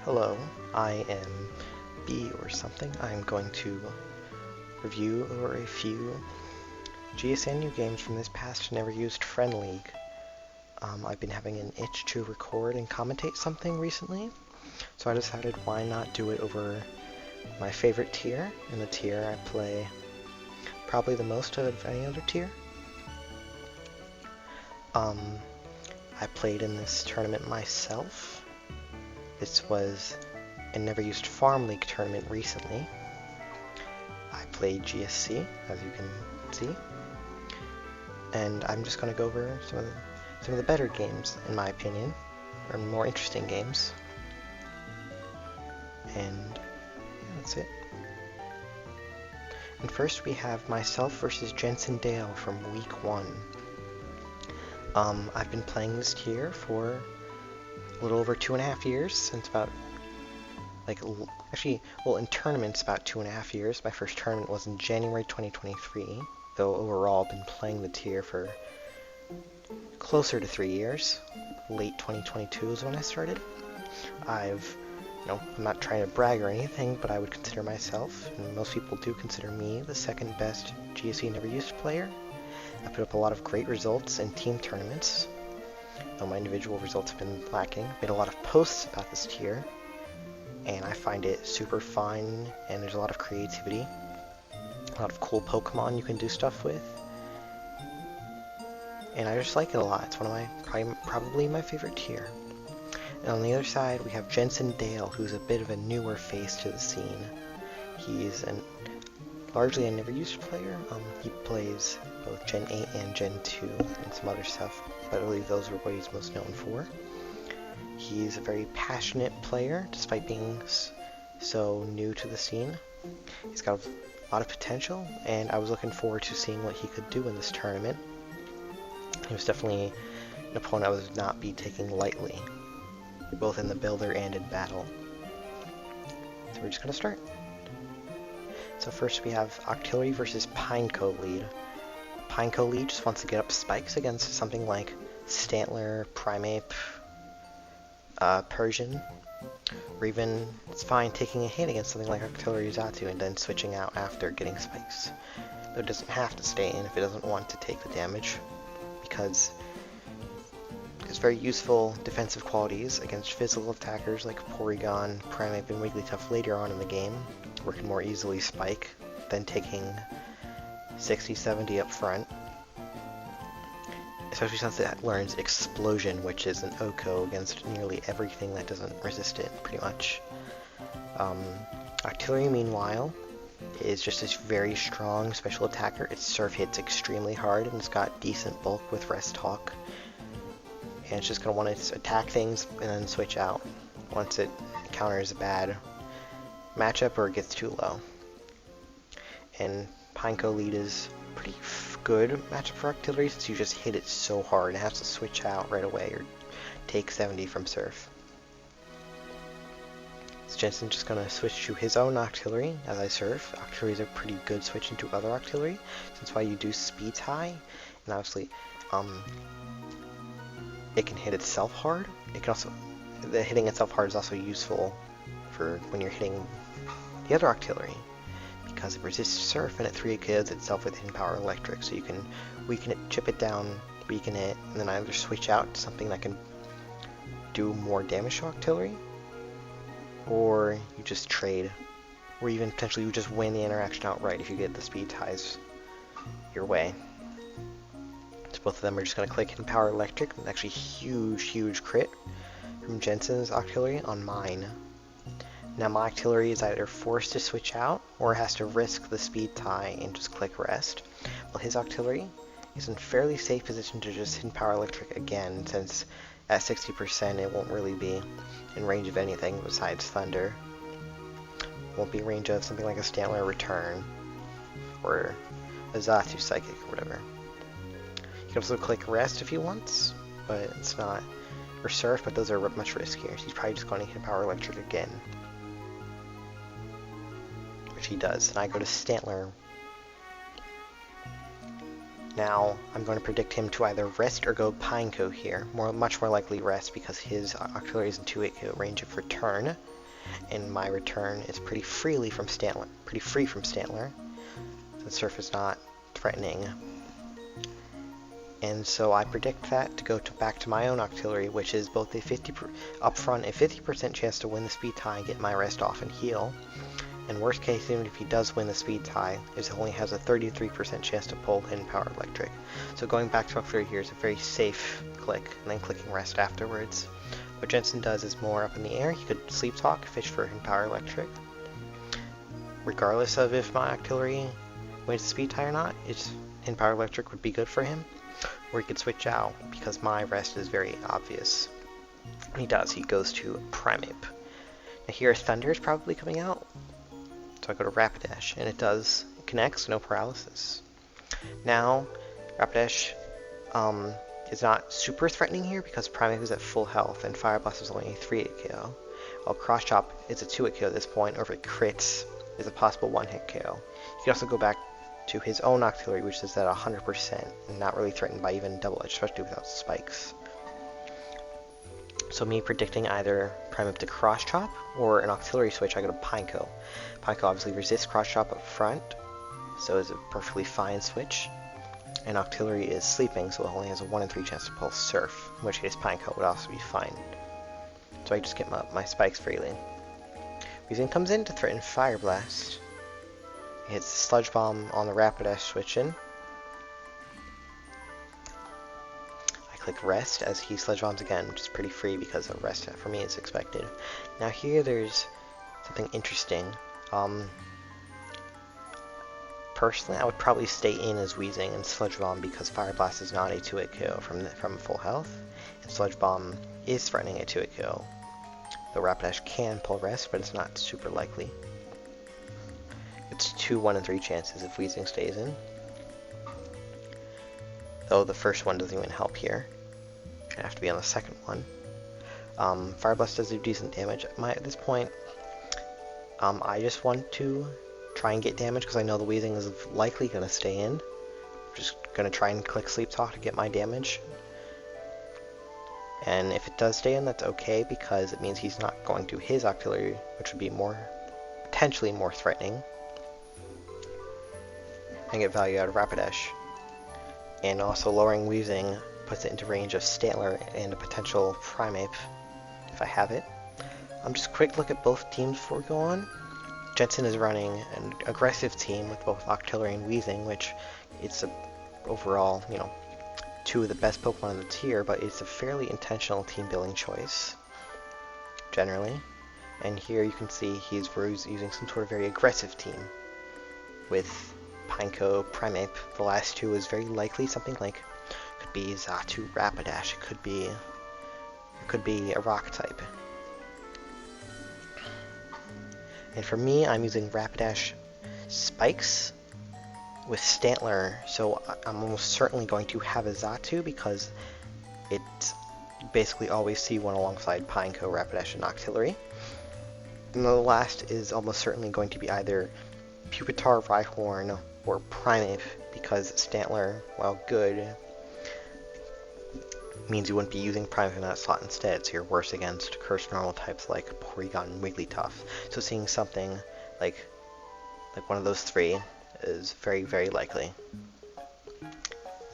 Hello, I am B or something. I'm going to review over a few GSC new games from this past never used Friend League. I've been having an itch to record and commentate something recently, so I decided why not do it over my favorite tier, and the tier I play probably the most of any other tier. I played in this tournament myself. This was a never used Farm League tournament recently. I played GSC, as you can see, and I'm just going to go over some of the better games, in my opinion, or more interesting games. And yeah, that's it. And first we have myself versus Jensen Dale from week 1. I've been playing this tier for a little over 2.5 years, since about, in tournaments about 2.5 years. My first tournament was in January 2023, though overall I've been playing the tier for closer to 3 years. Late 2022 is when I started. I'm not trying to brag or anything, but I would consider myself, and most people do consider me, the second best GSC never used player. I put up a lot of great results in team tournaments, though my individual results have been lacking. I made a lot of posts about this tier, and I find it super fun, and there's a lot of creativity, a lot of cool Pokemon you can do stuff with, and I just like it a lot. It's one of probably my favorite tier. And on the other side, we have Jensen Dale, who's a bit of a newer face to the scene. He's largely a never used player. He plays both Gen 8 and Gen 2 and some other stuff, but I believe those are what he's most known for. He's a very passionate player, despite being so new to the scene. He's got a lot of potential, and I was looking forward to seeing what he could do in this tournament. He was definitely an opponent I would not be taking lightly, both in the builder and in battle. So we're just going to start. So first we have Octillery versus Pineco Lead. Pineco Lead just wants to get up spikes against something like Stantler, Primeape, Persian, or even it's fine taking a hit against something like Octillery Zatu and then switching out after getting spikes. Though it doesn't have to stay in if it doesn't want to take the damage, because it's very useful defensive qualities against physical attackers like Porygon, Primeape, and Wigglytuff later on in the game, where it can more easily spike than taking 60-70 up front. Especially since it learns Explosion, which is an OHKO against nearly everything that doesn't resist it, pretty much. Octillery, meanwhile, is just a very strong special attacker. Its Surf hits extremely hard, and it's got decent bulk with Rest Talk. And it's just going to want to attack things and then switch out once it encounters a bad matchup or it gets too low. And Pineco Lead is pretty good matchup for Octillery, since you just hit it so hard and it has to switch out right away or take 70 from Surf. So Jensen's just going to switch to his own Octillery as I Surf. Octillery is a pretty good switch into other Octillery, since while you do speeds high, and obviously it can hit itself hard. It can also, the hitting itself hard is also useful for when you're hitting the other Octillery, because it resists Surf and it 3-KOs itself with Hidden Power Electric, so you can weaken it, chip it down, weaken it, and then either switch out to something that can do more damage to Octillery, or you just trade, or even potentially you just win the interaction outright if you get the speed ties your way. So both of them are just going to click Hidden Power Electric, and actually huge crit from Jensen's Octillery on mine. Now my Octillery is either forced to switch out, or has to risk the speed tie and just click Rest, while his Octillery is in fairly safe position to just Hidden Power Electric again, since at 60% it won't really be in range of anything besides Thunder. It won't be in range of something like a Stantler Return, or a Zatu Psychic, or whatever. You can also click Rest if he wants, but it's not, or Surf, but those are much riskier, so he's probably just going to hit Power Electric again, which he does. And I go to Stantler. Now I'm going to predict him to either Rest or go Pineco here. Much more likely Rest, because his Octillery is in 2-8 range of Return. and my return is pretty free from Stantler. The surf is not threatening. And so I predict that to go back to my own auxiliary, which is both a 50% chance to win the speed tie and get my rest off and heal. And worst case, even if he does win the speed tie, it only has a 33% chance to pull Hidden Power Electric. So going back to auxiliary here is a very safe click, and then clicking rest afterwards. What Jensen does is more up in the air. He could Sleep Talk, fish for Hidden Power Electric. Regardless of if my auxiliary wins the speed tie or not, Hidden Power Electric would be good for him. Or he could switch out, because my rest is very obvious. And he does, he goes to Primeape. Now here Thunder is probably coming out. So I go to Rapidash, and it does. It connects, no paralysis. Now, Rapidash is not super threatening here because Primeape is at full health, and Fire Blast is only a 3-hit KO. While Cross Chop is a 2-hit KO at this point, or if it crits, is a possible 1-hit KO. You can also go back to his own auxiliary, which is at 100%, and not really threatened by even Double Edge, especially without spikes. So me predicting either Primeape to Cross Chop or an auxiliary switch, I go to Pineco. Pineco obviously resists Cross Chop up front, so it's a perfectly fine switch. And auxiliary is sleeping, so it only has a 1 in 3 chance to pull Surf, in which case Pineco would also be fine. So I just get my spikes freely. Weezing comes in to threaten Fire Blast. He hits the Sludge Bomb on the Rapidash switch in. Click rest as he Sludge Bombs again, which is pretty free because of rest for me is expected. Now here there's something interesting. Personally, I would probably stay in as Weezing and Sludge Bomb because Fire Blast is not a 2-hit KO from full health, and Sludge Bomb is threatening a 2-hit KO. The Rapidash can pull rest, but it's not super likely. It's 2 1 in 3 chances if Weezing stays in. Though the first one doesn't even help here. Gonna have to be on the second one. Fire Blast does do decent damage. At this point, I just want to try and get damage because I know the Weezing is likely gonna stay in. Just gonna try and click Sleep Talk to get my damage. And if it does stay in, that's okay because it means he's not going to his auxiliary, which would be potentially more threatening. And get value out of Rapidash. And also lowering Weezing puts it into range of Stantler and a potential Primeape, if I have it. Just a quick look at both teams before we go on. Jensen is running an aggressive team with both Octillery and Weezing, which it's overall, 2 of the best Pokemon in the tier, but it's a fairly intentional team building choice, generally. And here you can see he's using some sort of very aggressive team with Pineco, Primeape. The last 2 is very likely something like, could be Xatu, Rapidash, it could be a rock type. And for me, I'm using Rapidash Spikes with Stantler, so I'm almost certainly going to have a Xatu because it's basically always C1 alongside Pineco, Rapidash, and Octillery. And the last is almost certainly going to be either Pupitar, Rhyhorn, or Primeape, because Stantler, while good, means you wouldn't be using Primeape in that slot instead, so you're worse against cursed normal types like Porygon and Wigglytuff. So seeing something like one of those 3 is very, very likely.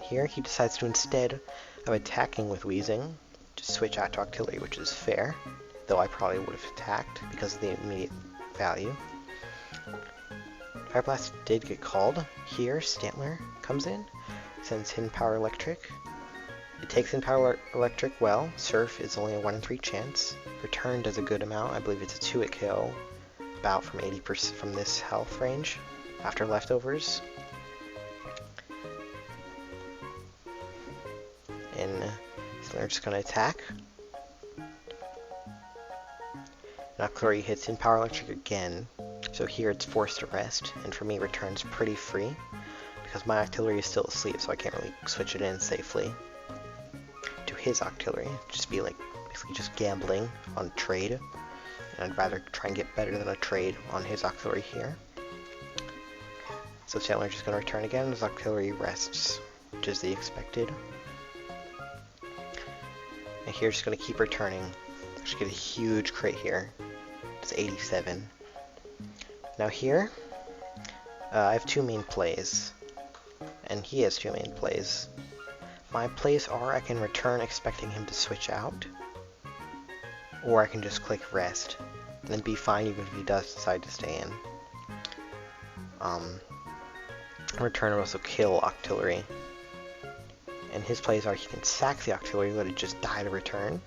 Here he decides to, instead of attacking with Weezing, just switch out to Octillery, which is fair, though I probably would have attacked because of the immediate value. Fire Blast did get called. Here, Stantler comes in, sends Hidden Power Electric. It takes Hidden Power Electric well. Surf is only a 1 in 3 chance. Return does a good amount. I believe it's a 2-hit KO, about from 80% from this health range after leftovers. And so they're just going to attack. And Octillery hits Hidden Power Electric again. So here it's forced to rest, and for me returns pretty free, because my Octillery is still asleep, so I can't really switch it in safely to his Octillery. Just be like, basically just gambling on trade, and I'd rather try and get better than a trade on his Octillery here. So Stantler's just going to return again, his Octillery rests, which is the expected. And here just going to keep returning. Just get a huge crit here. It's 87. Now here, I have two main plays, and he has two main plays. My plays are I can return expecting him to switch out, or I can just click rest, and be fine even if he does decide to stay in. Return will also kill artillery. And his plays are he can sack the artillery, let it just die to return,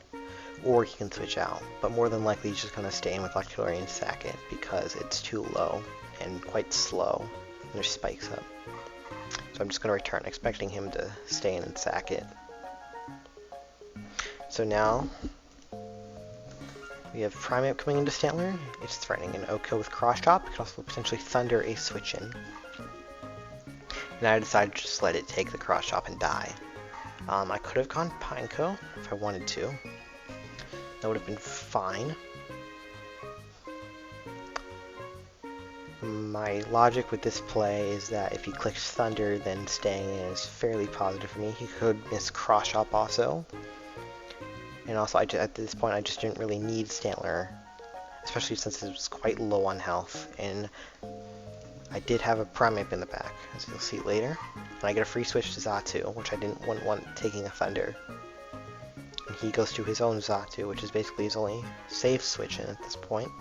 or he can switch out. But more than likely he's just going to stay in with artillery and sack it because it's too low and quite slow, and there's spikes up. So I'm just going to return, expecting him to stay in and sack it. So now we have Primate coming into Stantler. It's threatening an Oko with cross chop. It could also potentially Thunder a switch in. And I decided to just let it take the cross chop and die. I could have gone Pineco if I wanted to. That would have been fine. My logic with this play is that if he clicks Thunder, then staying in is fairly positive for me. He could miss cross chop also. And also, at this point, I just didn't really need Stantler, especially since it was quite low on health. And I did have a Primate in the back, as you'll see later. And I get a free switch to Xatu, which I didn't want taking a Thunder. And he goes to his own Xatu, which is basically his only safe switch in at this point.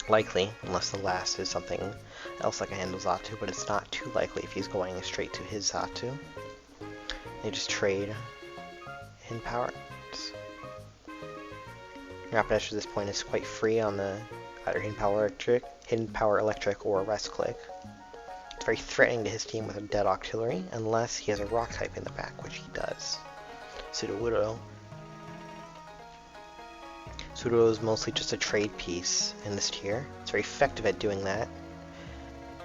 Likely, unless the last is something else like a handle Xatu, but it's not too likely if he's going straight to his Xatu. They just trade hidden power. Rapidash at this point is quite free on the either hidden power electric, or rest click. It's very threatening to his team with a dead artillery, unless he has a rock type in the back, which he does. Sudowoodo is mostly just a trade piece in this tier. It's very effective at doing that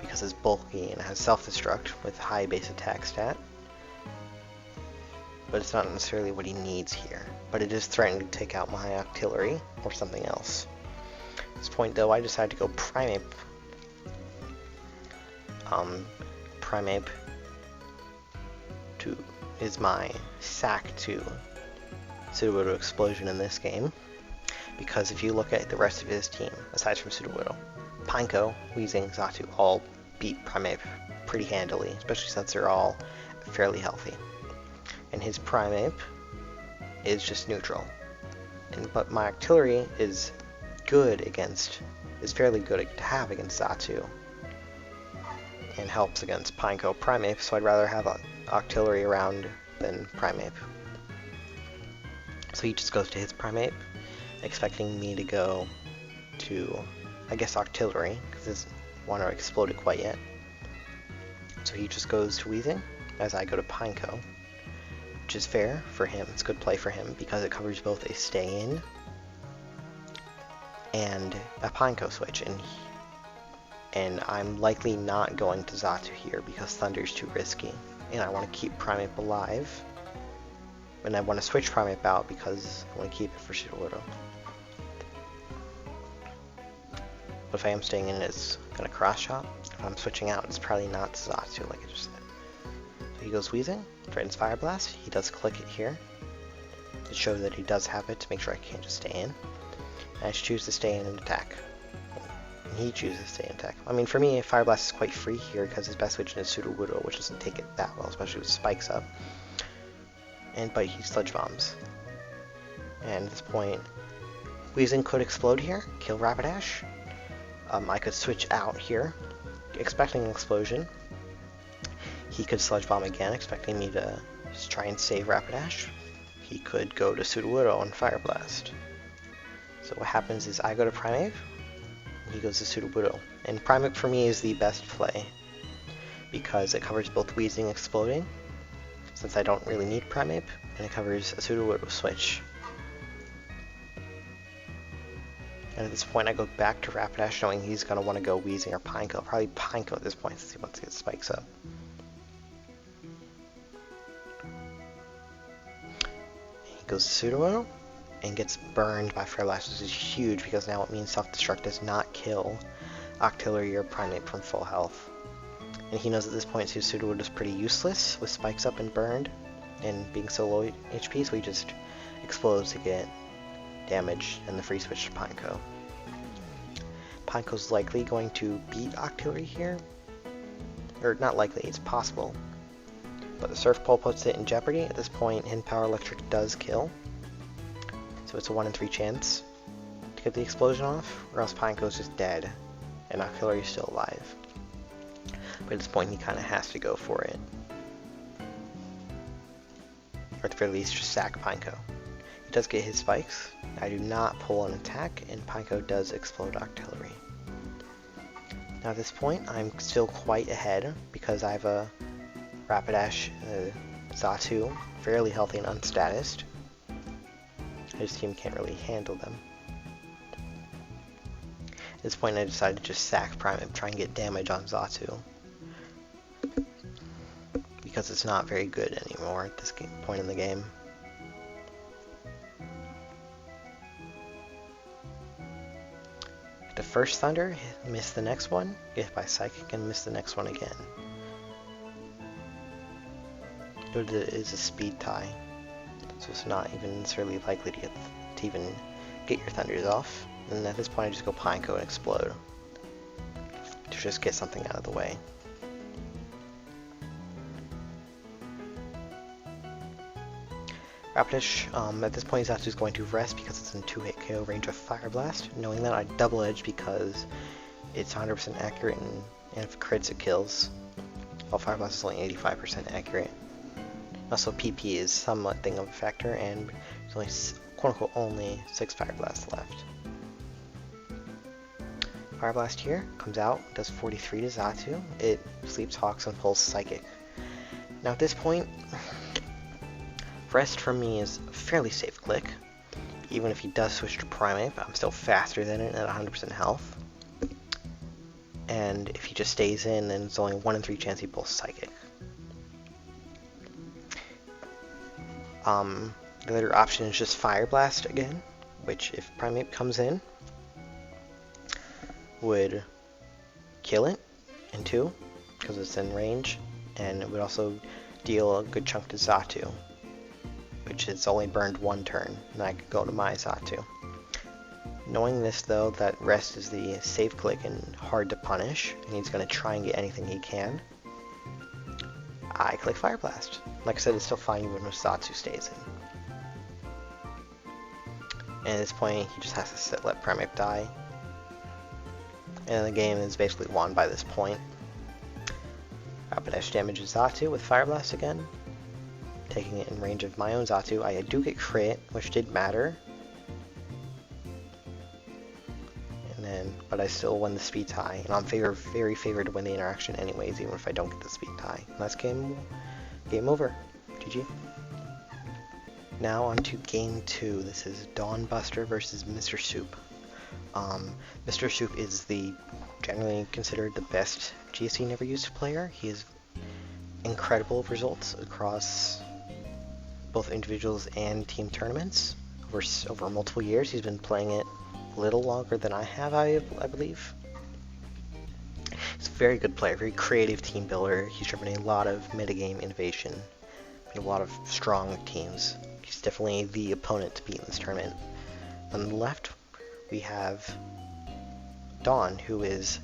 because it's bulky and it has self-destruct with high base attack stat. But it's not necessarily what he needs here. But it is threatening to take out my artillery or something else. At this point though, I decided to go Primate. Primate is my sack to Sudowoodo Explosion in this game. Because if you look at the rest of his team, aside from Sudowoodo, Pineco, Weezing, Xatu all beat Primate pretty handily, especially since they're all fairly healthy. And his Primate is just neutral. But my artillery is fairly good to have against Xatu. And helps against Pineco Primate, so I'd rather have artillery around than Primate. So he just goes to his Primate, expecting me to go to, I guess, artillery, because his one are exploded quite yet. So he just goes to Weezing, as I go to Pineco, which is fair for him. It's a good play for him, because it covers both a stay-in and a Pineco switch, and I'm likely not going to Xatu here, because Thunder's too risky, and I want to keep Primate alive, and I want to switch Primate out because I want to keep it for Sudowoodo. But if I am staying in, it's going to cross chop. If I'm switching out, it's probably not Xatu, like I just said. So he goes Weezing, threatens Fire Blast. He does click it here to show that he does have it, to make sure I can't just stay in. And I just choose to stay in and attack. And he chooses to stay in and attack. I mean, for me, Fire Blast is quite free here because his best switch is Sudowoodo, which doesn't take it that well, especially with spikes up. But he Sludge Bombs. And at this point, Weezing could explode here, kill Rapidash. I could switch out here, expecting an explosion. He could Sludge Bomb again, expecting me to just try and save Rapidash. He could go to Sudowoodo and Fire Blast. So what happens is I go to Primate, and he goes to Sudowoodo. And Primate for me is the best play, because it covers both Weezing exploding, since I don't really need Primate, and it covers a Sudowoodo switch. And at this point I go back to Rapidash, knowing he's going to want to go Weezing or Pineco. Probably Pineco at this point, since he wants to get spikes up. He goes to Sudowoodo, and gets burned by Fire Blast, which is huge, because now it means Self-Destruct does not kill Octillery or Primate from full health. And he knows at this point his Sudowoodo is pretty useless, with spikes up and burned, and being so low HP, so he just explodes to get damage and the free switch to Pineco. Pineco's likely going to beat Octillery here. Or not likely, it's possible. But the Surf Pole puts it in jeopardy. At this point, Hidden Power Electric does kill. So it's a 1 in 3 chance to get the explosion off, or else Pineco's just dead, and Octillery is still alive. But at this point, he kind of has to go for it. Or at the very least, just sack Pineco. He does get his spikes. I do not pull an attack, and Pineco does explode Octillery. Now at this point, I'm still quite ahead, because I have a Rapidash Xatu, fairly healthy and unstatused. His team can't really handle them. At this point, I decided to just sack Primeape, try and get damage on Xatu. Because it's not very good anymore at this point in the game. The first Thunder, miss the next one, get hit by Psychic, and miss the next one again. It is a speed tie, so it's not even necessarily likely to even get your Thunders off. And at this point I just go Pineco and explode to just get something out of the way. Rapidash, at this point Xatu is going to rest because it's in 2-hit KO range of Fire Blast. Knowing that, I double edge because it's 100% accurate, and if it crits it kills. While Fire Blast is only 85% accurate. Also, PP is somewhat thing of a factor, and there's only, quote-unquote, only 6 Fire Blasts left. Fire Blast here, comes out, does 43 to Xatu. It sleeps, hawks, and pulls Psychic. Now at this point, rest for me is a fairly safe click. Even if he does switch to Primeape, I'm still faster than it at 100% health. And if he just stays in, then it's only 1 in 3 chance he pulls Psychic. The other option is just Fire Blast again, which if Primeape comes in, would kill it in 2, because it's in range, and it would also deal a good chunk to Xatu, which is only burned 1 turn, and I could go to my Xatu. Knowing this though, that rest is the safe click and hard to punish, and he's going to try and get anything he can, I click Fire Blast. Like I said, it's still fine even if Xatu stays in. And at this point, he just has to let Primeape die. And the game is basically won by this point. Rapidash damages Xatu with Fire Blast again. Taking it in range of my own Xatu. I do get crit, which did matter. But I still win the speed tie, and I'm very favored to win the interaction anyways, even if I don't get the speed tie. And that's game over. GG. Now on to game 2. This is Dawn Buster versus Mr. Soup. Mr. Soup is the generally considered the best GSC never used player. He has incredible results across both individuals and team tournaments over multiple years. He's been playing it a little longer than I have, I believe. He's a very good player, very creative team builder. He's driven a lot of metagame innovation, a lot of strong teams. He's definitely the opponent to beat in this tournament. On the left, we have Dawn, who is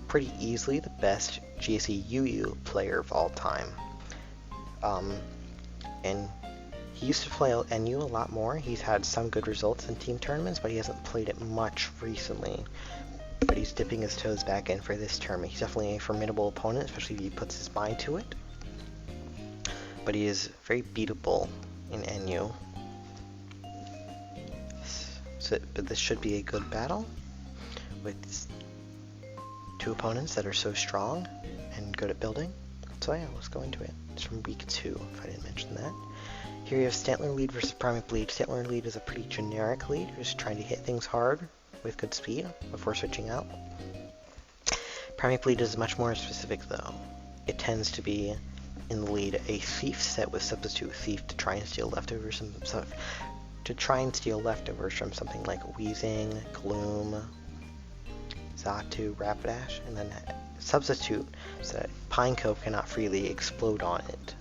pretty easily the best GSC UU player of all time. And he used to play NU a lot more. He's had some good results in team tournaments, but he hasn't played it much recently. But he's dipping his toes back in for this tournament. He's definitely a formidable opponent, especially if he puts his mind to it. But he is very beatable in NU. But this should be a good battle with 2 opponents that are so strong and good at building. So yeah, let's go into it. It's from week 2, if I didn't mention that. Here you have Stantler lead versus Primeape lead. Stantler lead is a pretty generic lead, just trying to hit things hard with good speed before switching out. Primeape lead is much more specific though. It tends to be in the lead a Thief set with Substitute Thief to try and steal leftovers from something like Weezing, Gloom, Xatu, Rapidash, and then Substitute so that Pineco cannot freely explode on it.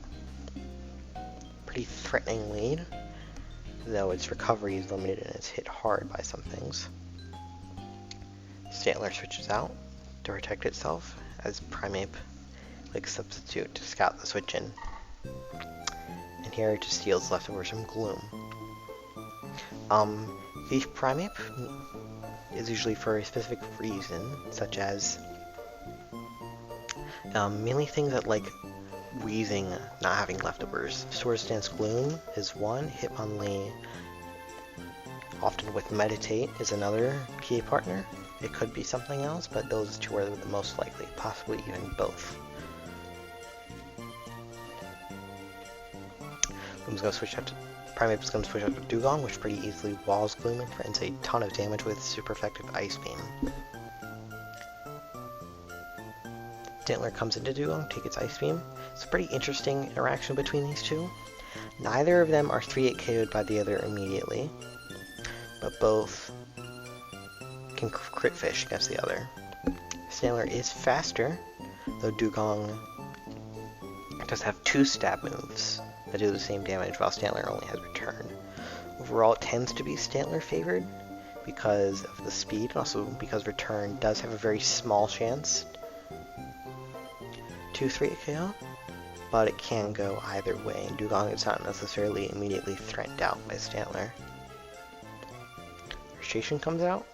Pretty threatening lead, though its recovery is limited and it's hit hard by some things. Stantler switches out to protect itself as Primeape substitute to scout the switch in. And here it just steals leftovers from Gloom. Thief Primeape is usually for a specific reason, such as mainly things that like Wheezing not having leftovers. Swords Dance Gloom is one, Hitmonlee often with Meditate is another key partner. It could be something else, but those two are the most likely, possibly even both. Gloom's going to switch out to Primeape's going to switch out to Dugong, which pretty easily walls Gloom and threatens a ton of damage with super effective Ice Beam. Stantler comes into Dugong, take its Ice Beam. It's a pretty interesting interaction between these two. Neither of them are 3-8 KO'd by the other immediately, but both can crit fish against the other. Stantler is faster, though Dugong does have 2 stab moves that do the same damage, while Stantler only has return. Overall, it tends to be Stantler favored because of the speed, and also because return does have a very small chance to 3-8 KO, but it can go either way, and Dugong is not necessarily immediately threatened out by Stantler. Station comes out.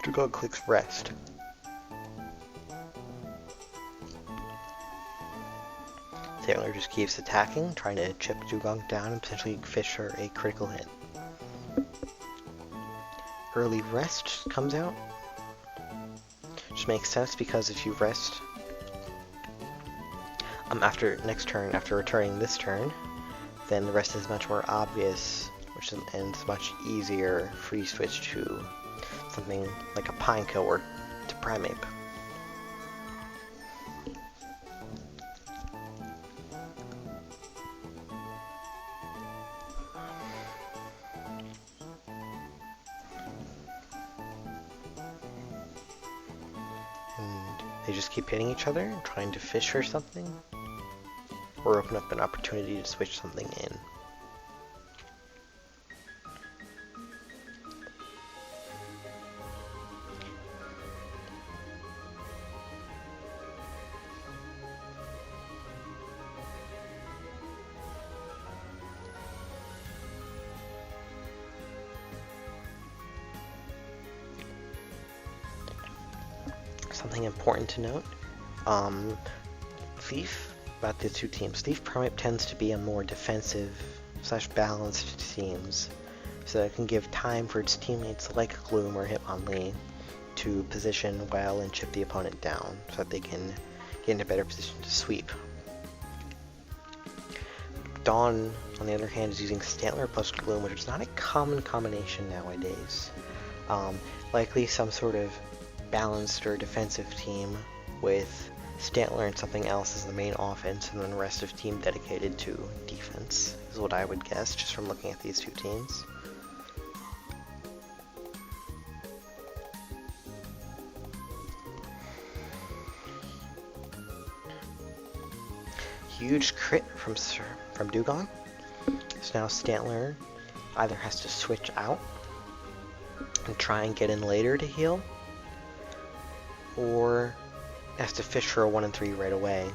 Dugong clicks rest. Stantler just keeps attacking, trying to chip Dugong down and potentially fish her a critical hit. Early rest comes out. Which makes sense because if you rest after next turn, after returning this turn, then the rest is much more obvious, and it's much easier free switch to something like a Pineco or to Primeape. And they just keep hitting each other, trying to fish for something, or open up an opportunity to switch something in. Something important to note, Thief, about the two teams, Thief Primeape tends to be a more defensive / balanced teams, so that it can give time for its teammates like Gloom or Hitmonlee to position well and chip the opponent down, so that they can get in a better position to sweep. Dawn, on the other hand, is using Stantler plus Gloom, which is not a common combination nowadays. Likely some sort of balanced or defensive team with Stantler and something else as the main offense, and then the rest of team dedicated to defense, is what I would guess, just from looking at these two teams. Huge crit from Dugong. So now Stantler either has to switch out and try and get in later to heal, or has to fish for a 1 and 3 right away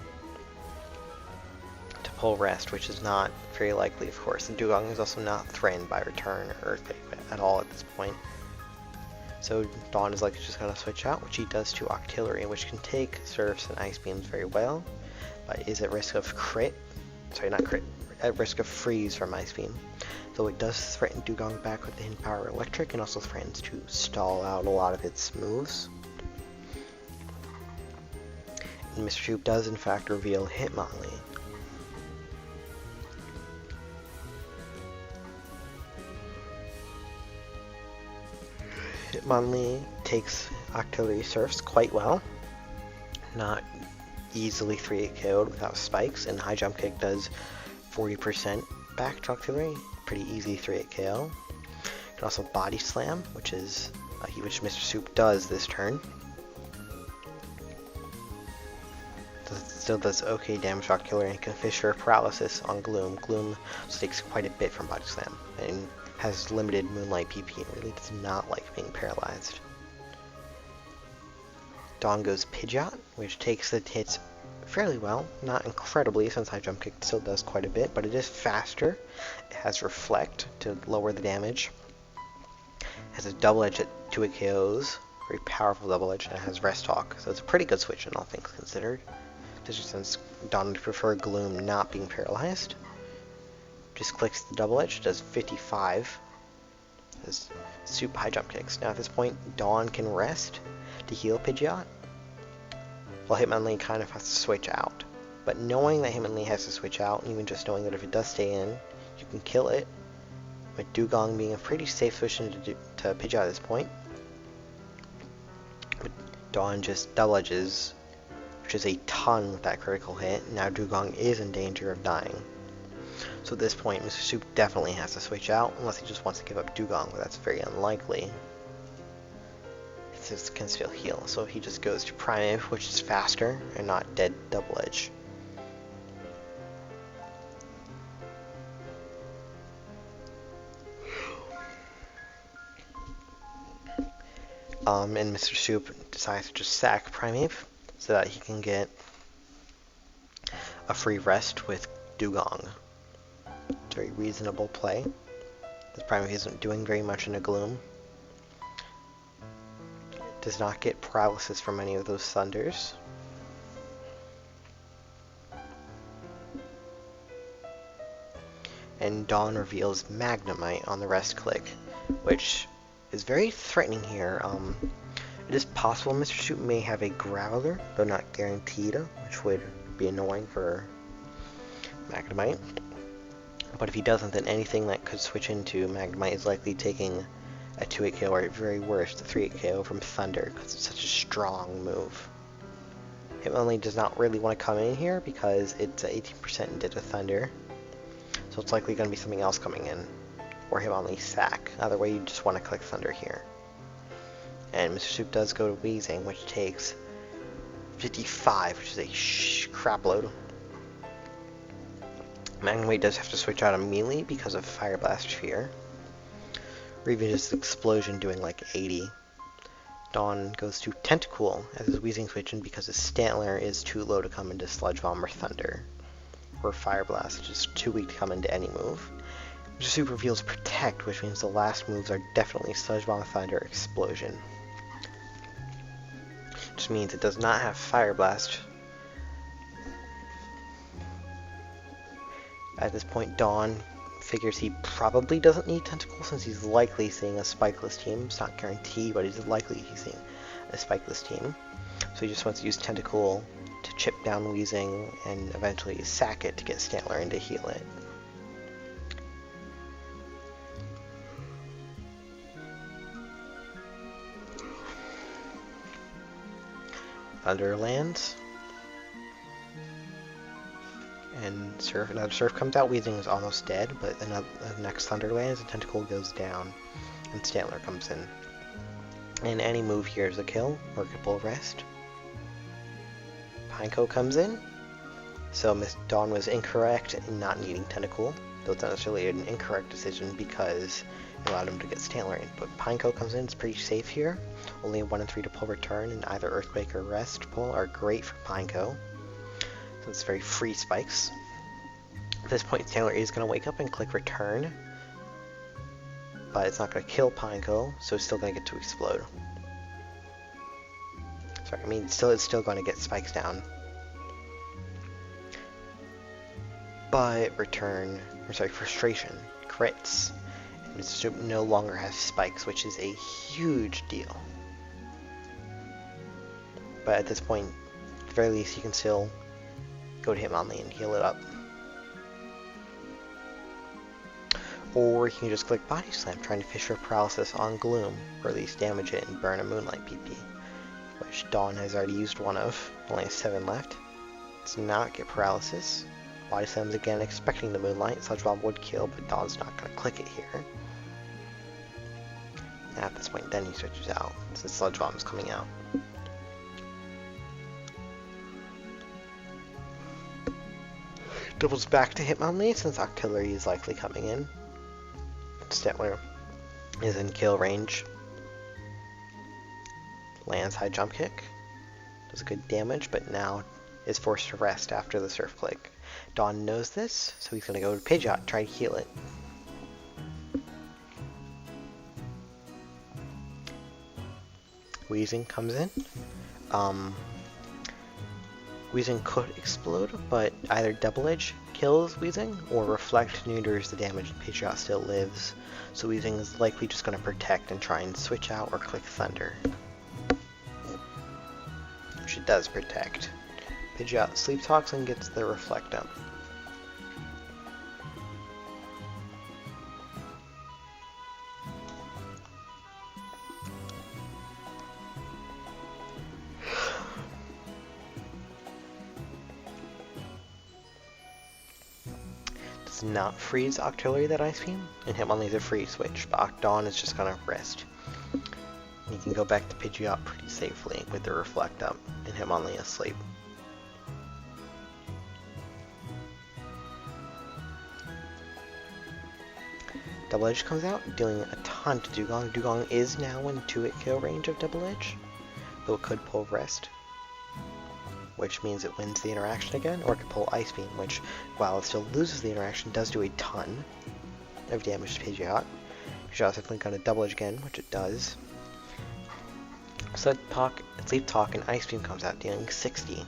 to pull rest, which is not very likely, of course. And Dugong is also not threatened by return or Earthquake at all at this point. So Dawn is likely just going to switch out, which he does to Octillery, which can take Surfs and Ice Beams very well, but is at risk of at risk of freeze from Ice Beam. Though it does threaten Dugong back with the Hidden Power Electric, and also threatens to stall out a lot of its moves. And Mr. Soup does in fact reveal Hitmonlee. Hitmonlee takes Octillery Surfs quite well. Not easily 3-8 KO'd without spikes, and High Jump Kick does 40% back to Octillery. Pretty easy 3-8 KO. You can also Body Slam, which Mr. Soup does this turn. Still does okay damage to Octillery, and can fish for Paralysis on Gloom. Gloom takes quite a bit from Body Slam, and has limited Moonlight PP and really does not like being paralyzed. Dawn goes Pidgeot, which takes the hits fairly well. Not incredibly, since High Jump Kick still does quite a bit, but it is faster. It has Reflect to lower the damage. It has a double edge at 2 KOs, very powerful double edge, and it has Rest Talk, so it's a pretty good switch in all things considered. Especially since Dawn would prefer Gloom not being paralyzed. Just clicks the double edge, does 55. Does super high jump kicks. Now at this point, Dawn can rest to heal Pidgeot. While Hitmonlee kind of has to switch out. But knowing that Hitmonlee has to switch out, even just knowing that if it does stay in, you can kill it, with Dugong being a pretty safe solution to Pidgeot at this point. But Dawn just double edges, which is a ton with that critical hit. Now Dugong is in danger of dying. So at this point, Mr. Soup definitely has to switch out, unless he just wants to give up Dugong, but that's very unlikely. This can still heal, so he just goes to Primeape, which is faster and not dead double edge. And Mr. Soup decides to just sack Primeape so that he can get a free rest with Dugong. It's a very reasonable play. This Primeape isn't doing very much in a Gloom. Does not get paralysis from any of those thunders. And Dawn reveals Magnemite on the rest click, which is very threatening here. It is possible Mr. Soup may have a Growler, though not guaranteed, which would be annoying for Magnemite. But if he doesn't, then anything that could switch into Magnemite is likely taking a 2-8 KO, or at very worst, a 3-8 KO from Thunder, because it's such a strong move. Hitmonlee does not really want to come in here, because it's 18% dead to Thunder, so it's likely going to be something else coming in, or Hitmonlee sack. Either way, you just want to click Thunder here. And Mr. Soup does go to Weezing, which takes 55, which is a crap load. Magnemite does have to switch out immediately because of Fire Blast Fear. Or even just Explosion doing like 80. Dawn goes to Tentacool as his Weezing switch in because his Stantler is too low to come into Sludge Bomb or Thunder. Or Fire Blast, which is too weak to come into any move. Mr. Soup reveals Protect, which means the last moves are definitely Sludge Bomb, Thunder, Explosion. Which means it does not have Fire Blast. At this point, Dawn figures he probably doesn't need Tentacool since he's likely seeing a spikeless team. It's not guaranteed, but he's likely he's seeing a spikeless team. So he just wants to use Tentacool to chip down Weezing and eventually sack it to get Stantler in to heal it. Thunder lands. And another Surf comes out. Weezing is almost dead, but then the next Thunder lands, the Tentacool goes down, and Stantler comes in. And any move here is a kill, Workable Rest. Pineco comes in, so Miss Dawn was incorrect in not needing Tentacool, though it's not necessarily an incorrect decision because it allowed him to get Stantler in. But Pineco comes in, it's pretty safe here. Only a 1 in 3 to pull return, and either Earthquake or Rest pull are great for Pineco. So it's very free spikes. At this point, Stantler is going to wake up and click return, but it's not going to kill Pineco, so it's still going to get to explode. Sorry, I mean, it's still going to get spikes down. But frustration crits. And Mr. Soup no longer has spikes, which is a huge deal. But at this point, at the very least, he can still go to Hitmonlee and heal it up. Or he can just click Body Slam, trying to fish for paralysis on Gloom, or at least damage it and burn a Moonlight PP, which Dawn has already used one of, only has 7 left. Does not get paralysis. Body Slam's again expecting the Moonlight. Sludge Bomb would kill, but Dawn's not going to click it here. And at this point, then he switches out, since Sludge Bomb is coming out. Doubles back to Hitmonlee, since Octillery is likely coming in. Stantler is in kill range. Lands high jump kick. Does good damage, but now is forced to rest after the surf click. Dawn knows this, so he's going to go to Pidgeot, try to heal it. Weezing comes in. Weezing could explode, but either Double Edge kills Weezing, or Reflect neuters the damage and Pidgeot still lives. So Weezing is likely just going to protect and try and switch out or click Thunder. Which it does protect. Pidgeot Sleep Talks and gets the Reflect up. Does not freeze Octillery that Ice Beam, and Hitmonlee is a free switch, but Dawn is just gonna rest. And you can go back to Pidgeot pretty safely with the Reflect up, and Hitmonlee asleep. Double Edge comes out, dealing a ton to Dugong. Dugong is now in 2-hit kill range of Double Edge, though it could pull Rest, which means it wins the interaction again, or it could pull Ice Beam, which, while it still loses the interaction, does do a ton of damage to Pidgeot. Pidgeot's definitely going to Double Edge again, which it does. Sleep Talk and Ice Beam comes out, dealing 60.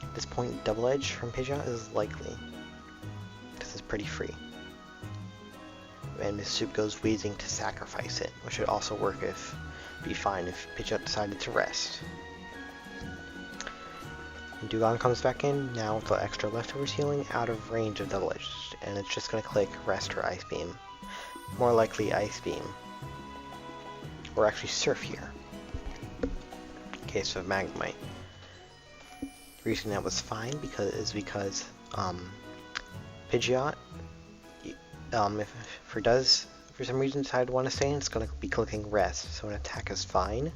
At this point, Double Edge from Pidgeot is likely. This is pretty free. And Miss Soup goes Weezing to sacrifice it, which would also be fine if Pidgeot decided to rest. And Dugong comes back in, now with the extra leftovers healing, out of range of Double Edge, and it's just going to click Rest or Ice Beam. More likely Ice Beam. Or actually Surf here, in case of Magnemite. The reason that was fine is because Pidgeot, if it does for some reason decide to want to stay in, it's going to be clicking Rest, so an attack is fine.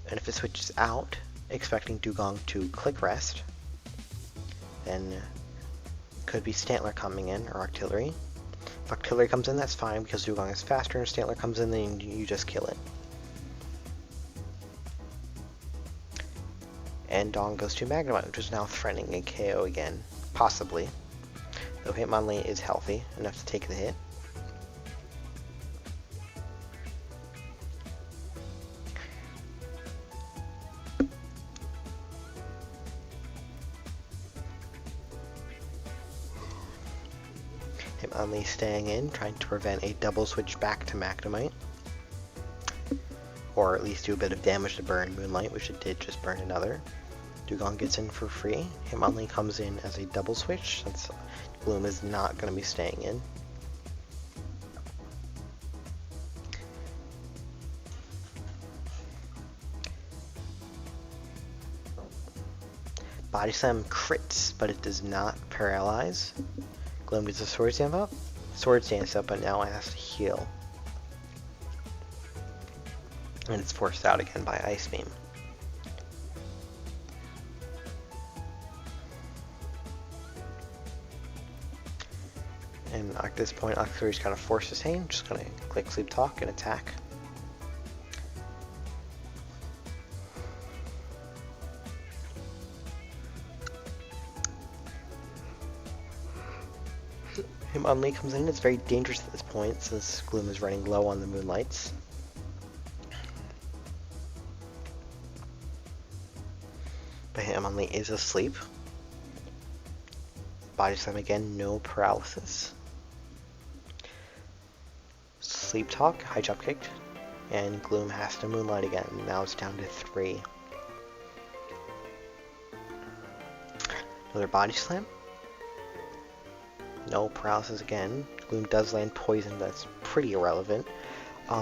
And if it switches out, expecting Dugong to click Rest, then could be Stantler coming in, or Octillery. If Octillery comes in, that's fine, because Dugong is faster, and Stantler comes in, then you just kill it. And Dawn goes to Magnemite, which is now threatening a KO again, possibly. Though Hitmonlee is healthy enough to take the hit. Hitmonlee staying in, trying to prevent a double switch back to Magnemite. Or at least do a bit of damage to burn Moonlight, which it did just burn another. Dugong gets in for free. Hitmonlee comes in as a double switch, since Gloom is not going to be staying in. Body Slam crits, but it does not paralyze. Gloom gets a Swords Dance up, but now it has to heal. And it's forced out again by Ice Beam. And at this point, Octillery's kind of forced to stay in, just gonna click Sleep Talk and attack. Hitmonlee comes in, it's very dangerous at this point since Gloom is running low on the Moonlights. But Hitmonlee is asleep. Body Slam again, no paralysis. Sleep Talk, high jump kicked, and Gloom has to Moonlight again. Now it's down to 3. Another Body Slam. No paralysis again. Gloom does land poison, that's pretty irrelevant.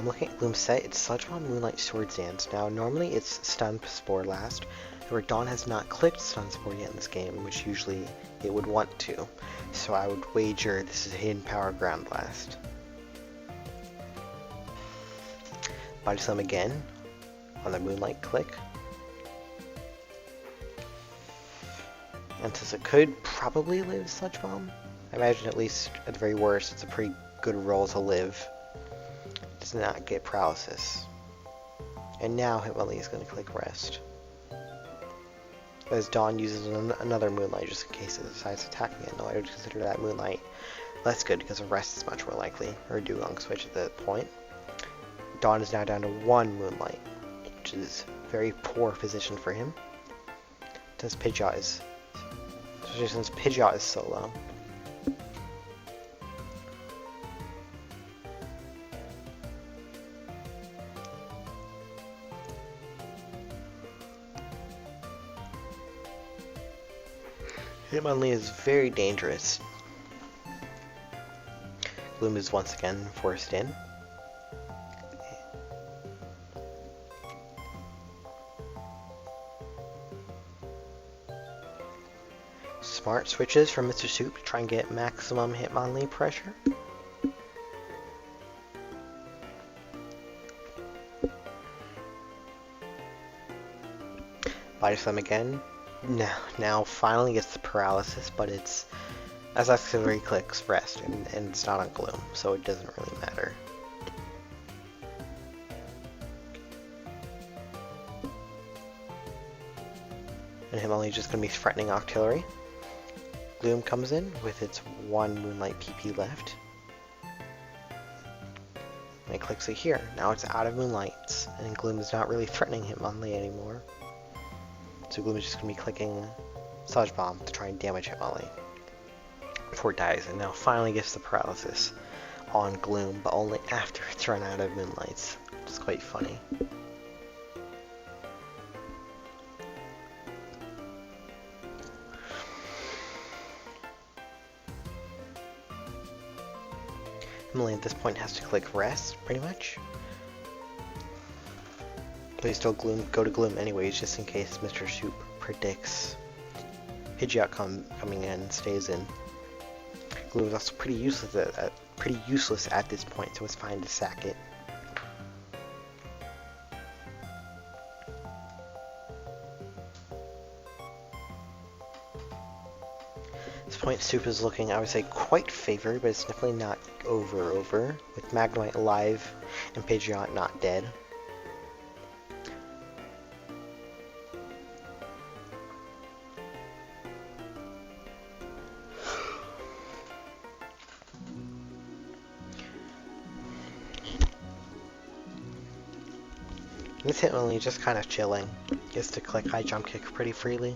Looking at Gloom's set, it's Sludge Bomb, Moonlight, Swords Dance. Now, normally it's Stun Spore last. However, Dawn has not clicked Stun Spore yet in this game, which usually it would want to. So I would wager this is Hidden Power Ground Blast. Body Slam again on the Moonlight click. And since it could probably live Sludge Bomb, I imagine at least at the very worst it's a pretty good roll to live. does not get paralysis. And now Hitmonlee is going to click rest. As Dawn uses another Moonlight just in case it decides to attack again, though I would consider that Moonlight less good because a rest is much more likely, or a Dugong switch at that point. Dawn is now down to 1 Moonlight, which is very poor position for him, since Pidgeot is so low. Hitmonlee is very dangerous. Gloom is once again forced in. Smart switches from Mr. Soup to try and get maximum Hitmonlee pressure. Body Slam again. Now finally gets the paralysis, but it's as auxiliary clicks rest, and it's not on Gloom, so it doesn't really matter. And Hitmonlee is just going to be threatening Octillery. Gloom comes in with its 1 Moonlight PP left. And it clicks it here. Now it's out of Moonlights, and Gloom is not really threatening Hitmonlee anymore. So Gloom is just going to be clicking Sludge Bomb to try and damage Hitmonlee before it dies, and now finally gets the paralysis on Gloom, but only after it's run out of Moonlights, which is quite funny. Hitmonlee at this point has to click rest, pretty much. But he still go to Gloom anyways, just in case Mr. Soup predicts Pidgeot coming in, stays in. Gloom is also pretty useless at this point, so it's fine to sack it. At this point, Soup is looking, I would say, quite favored, but it's definitely not over, with Magnemite alive and Pidgeot not dead. This Hitmonlee just kind of chilling. Gets to click High Jump Kick pretty freely.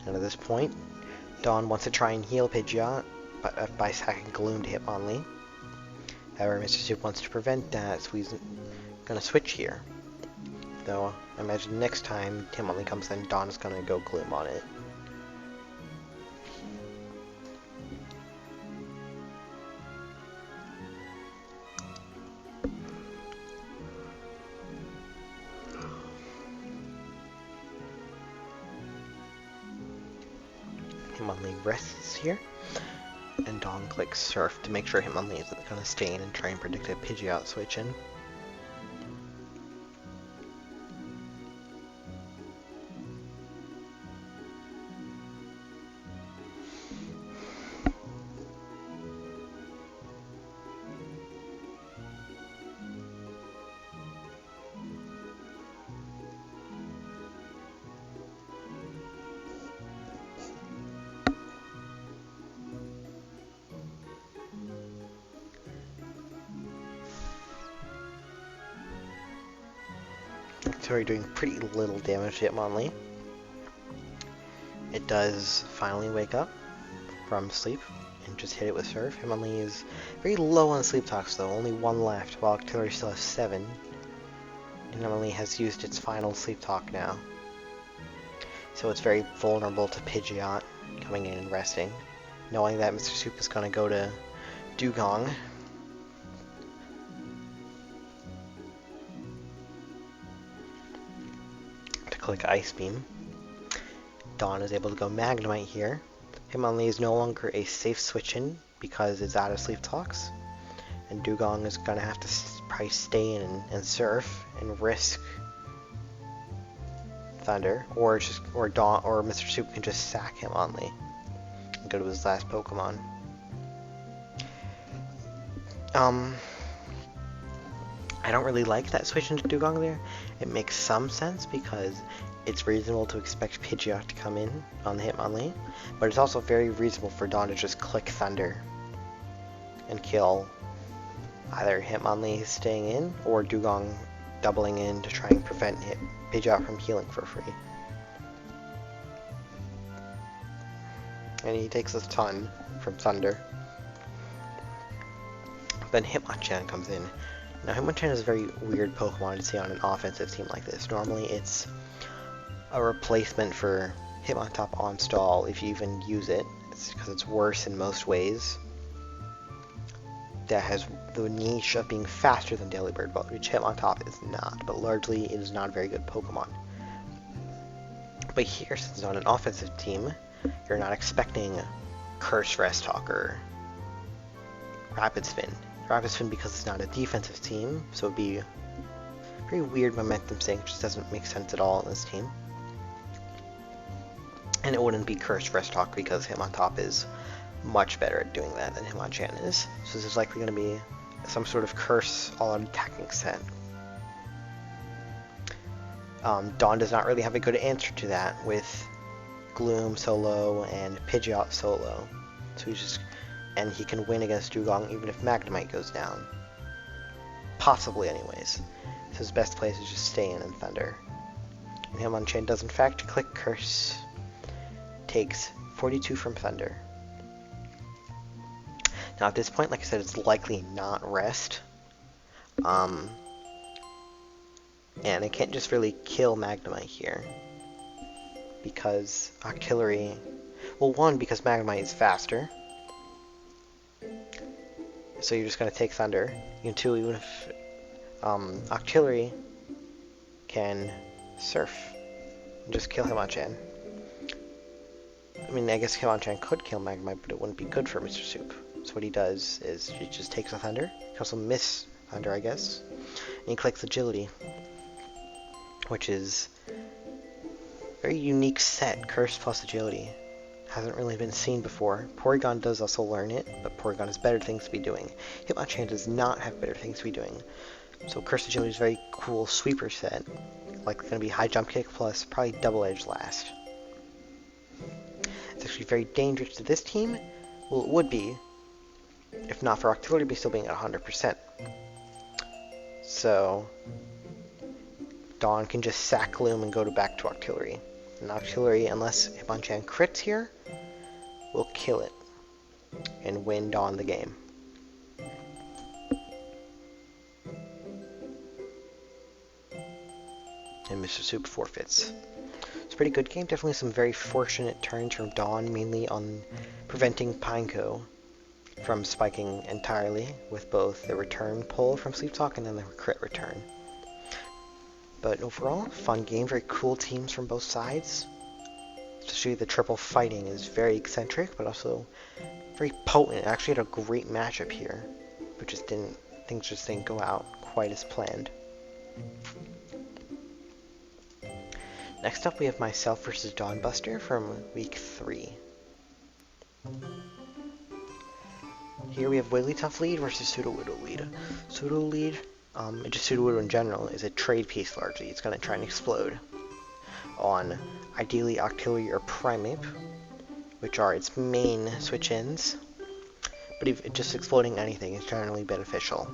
And at this point, Dawn wants to try and heal Pidgeot by sacking Gloom to Hitmonlee. However, Mr. Soup wants to prevent that, so he's going to switch here. Though, I imagine next time Hitmonlee comes in, Dawn is going to go Gloom on it. Hitmonlee rests here, and Dawn clicks Surf to make sure Hitmonlee isn't going to stay in and try and predict a Pidgeot switch in. Octillery doing pretty little damage to Hitmonlee. It does finally wake up from sleep and just hit it with Surf. Hitmonlee is very low on Sleep Talks though, only 1 left, while Octillery still has 7. And Hitmonlee has used its final Sleep Talk now. So it's very vulnerable to Pidgeot coming in and resting. Knowing that Mr. Soup is going to go to Dugong. Click Ice Beam. Dawn is able to go Magnemite here. Hitmonlee is no longer a safe switch-in because it's out of Sleep Talks. And Dugong is going to have to probably stay in and Surf and risk Thunder. Or Mr. Soup can just sack Hitmonlee. and go to his last Pokemon. I don't really like that switch into Dugong there. It makes some sense because it's reasonable to expect Pidgeot to come in on the Hitmonlee, but it's also very reasonable for Dawn to just click Thunder and kill either Hitmonlee staying in or Dugong doubling in to try and prevent Pidgeot from healing for free. And he takes a ton from Thunder. Then Hitmonchan comes in. Now Hitmonchan is a very weird Pokemon to see on an offensive team like this. Normally it's a replacement for Hitmontop on stall if you even use it. It's because it's worse in most ways. That has the niche of being faster than Delibird, which Hitmontop is not, but largely it is not a very good Pokemon. But here, since it's on an offensive team, you're not expecting Curse, Rest Talk, or Rapid Spin. Rapid Spin because it's not a defensive team, so it'd be a very weird momentum sink, which just doesn't make sense at all in this team. And it wouldn't be Curse, Rest Talk because Hitmontop is much better at doing that than Hitmonchan is. So this is likely going to be some sort of Curse all-out attacking set. Dawn does not really have a good answer to that with Gloom solo and Pidgeot solo. So and he can win against Dugong even if Magnemite goes down. Possibly anyways. So his best place is just stay in and Thunder. And Hitmonchan does in fact click Curse. Takes 42 from Thunder. Now at this point, like I said, it's likely not Rest. And it can't just really kill Magnemite here. Because Octillery... Well, one, because Magnemite is faster. So you're just going to take Thunder. And two, even if Octillery can Surf. And just kill Hitmonchan. I mean, I guess Hitmonchan could kill Magnemite, but it wouldn't be good for Mr. Soup. So what he does is he just takes a Thunder. He can also miss Thunder, I guess. And he clicks Agility, which is a very unique set, Curse plus Agility. Hasn't really been seen before. Porygon does also learn it, but Porygon has better things to be doing. Hitmonchan does not have better things to be doing. So Curse Agility is a very cool sweeper set. Like, going to be High Jump Kick plus probably Double Edge last. It's actually very dangerous to this team. Well, it would be, if not for Octillery be still being at 100%. So Dawn can just sack Gloom and go back to Octillery. And Octillery, unless Hitmonchan crits here, will kill it and win Dawn the game. And Mr. Soup forfeits. It's a pretty good game. Definitely some very fortunate turns from Dawn, mainly on preventing Pineco from spiking entirely with both the return pull from Sleep Talk and then the crit return. But overall, fun game, very cool teams from both sides. Especially the triple fighting is very eccentric, but also very potent. It actually had a great matchup here, but things just didn't go out quite as planned. Next up, we have myself versus Dawnbuster from week 3. Here we have Wigglytuff lead versus Sudowoodo lead. Sudowoodo lead, and just Sudowoodo in general, is a trade piece largely. It's going to try and explode on ideally Octillery or Primeape, which are its main switch-ins. But if just exploding anything is generally beneficial.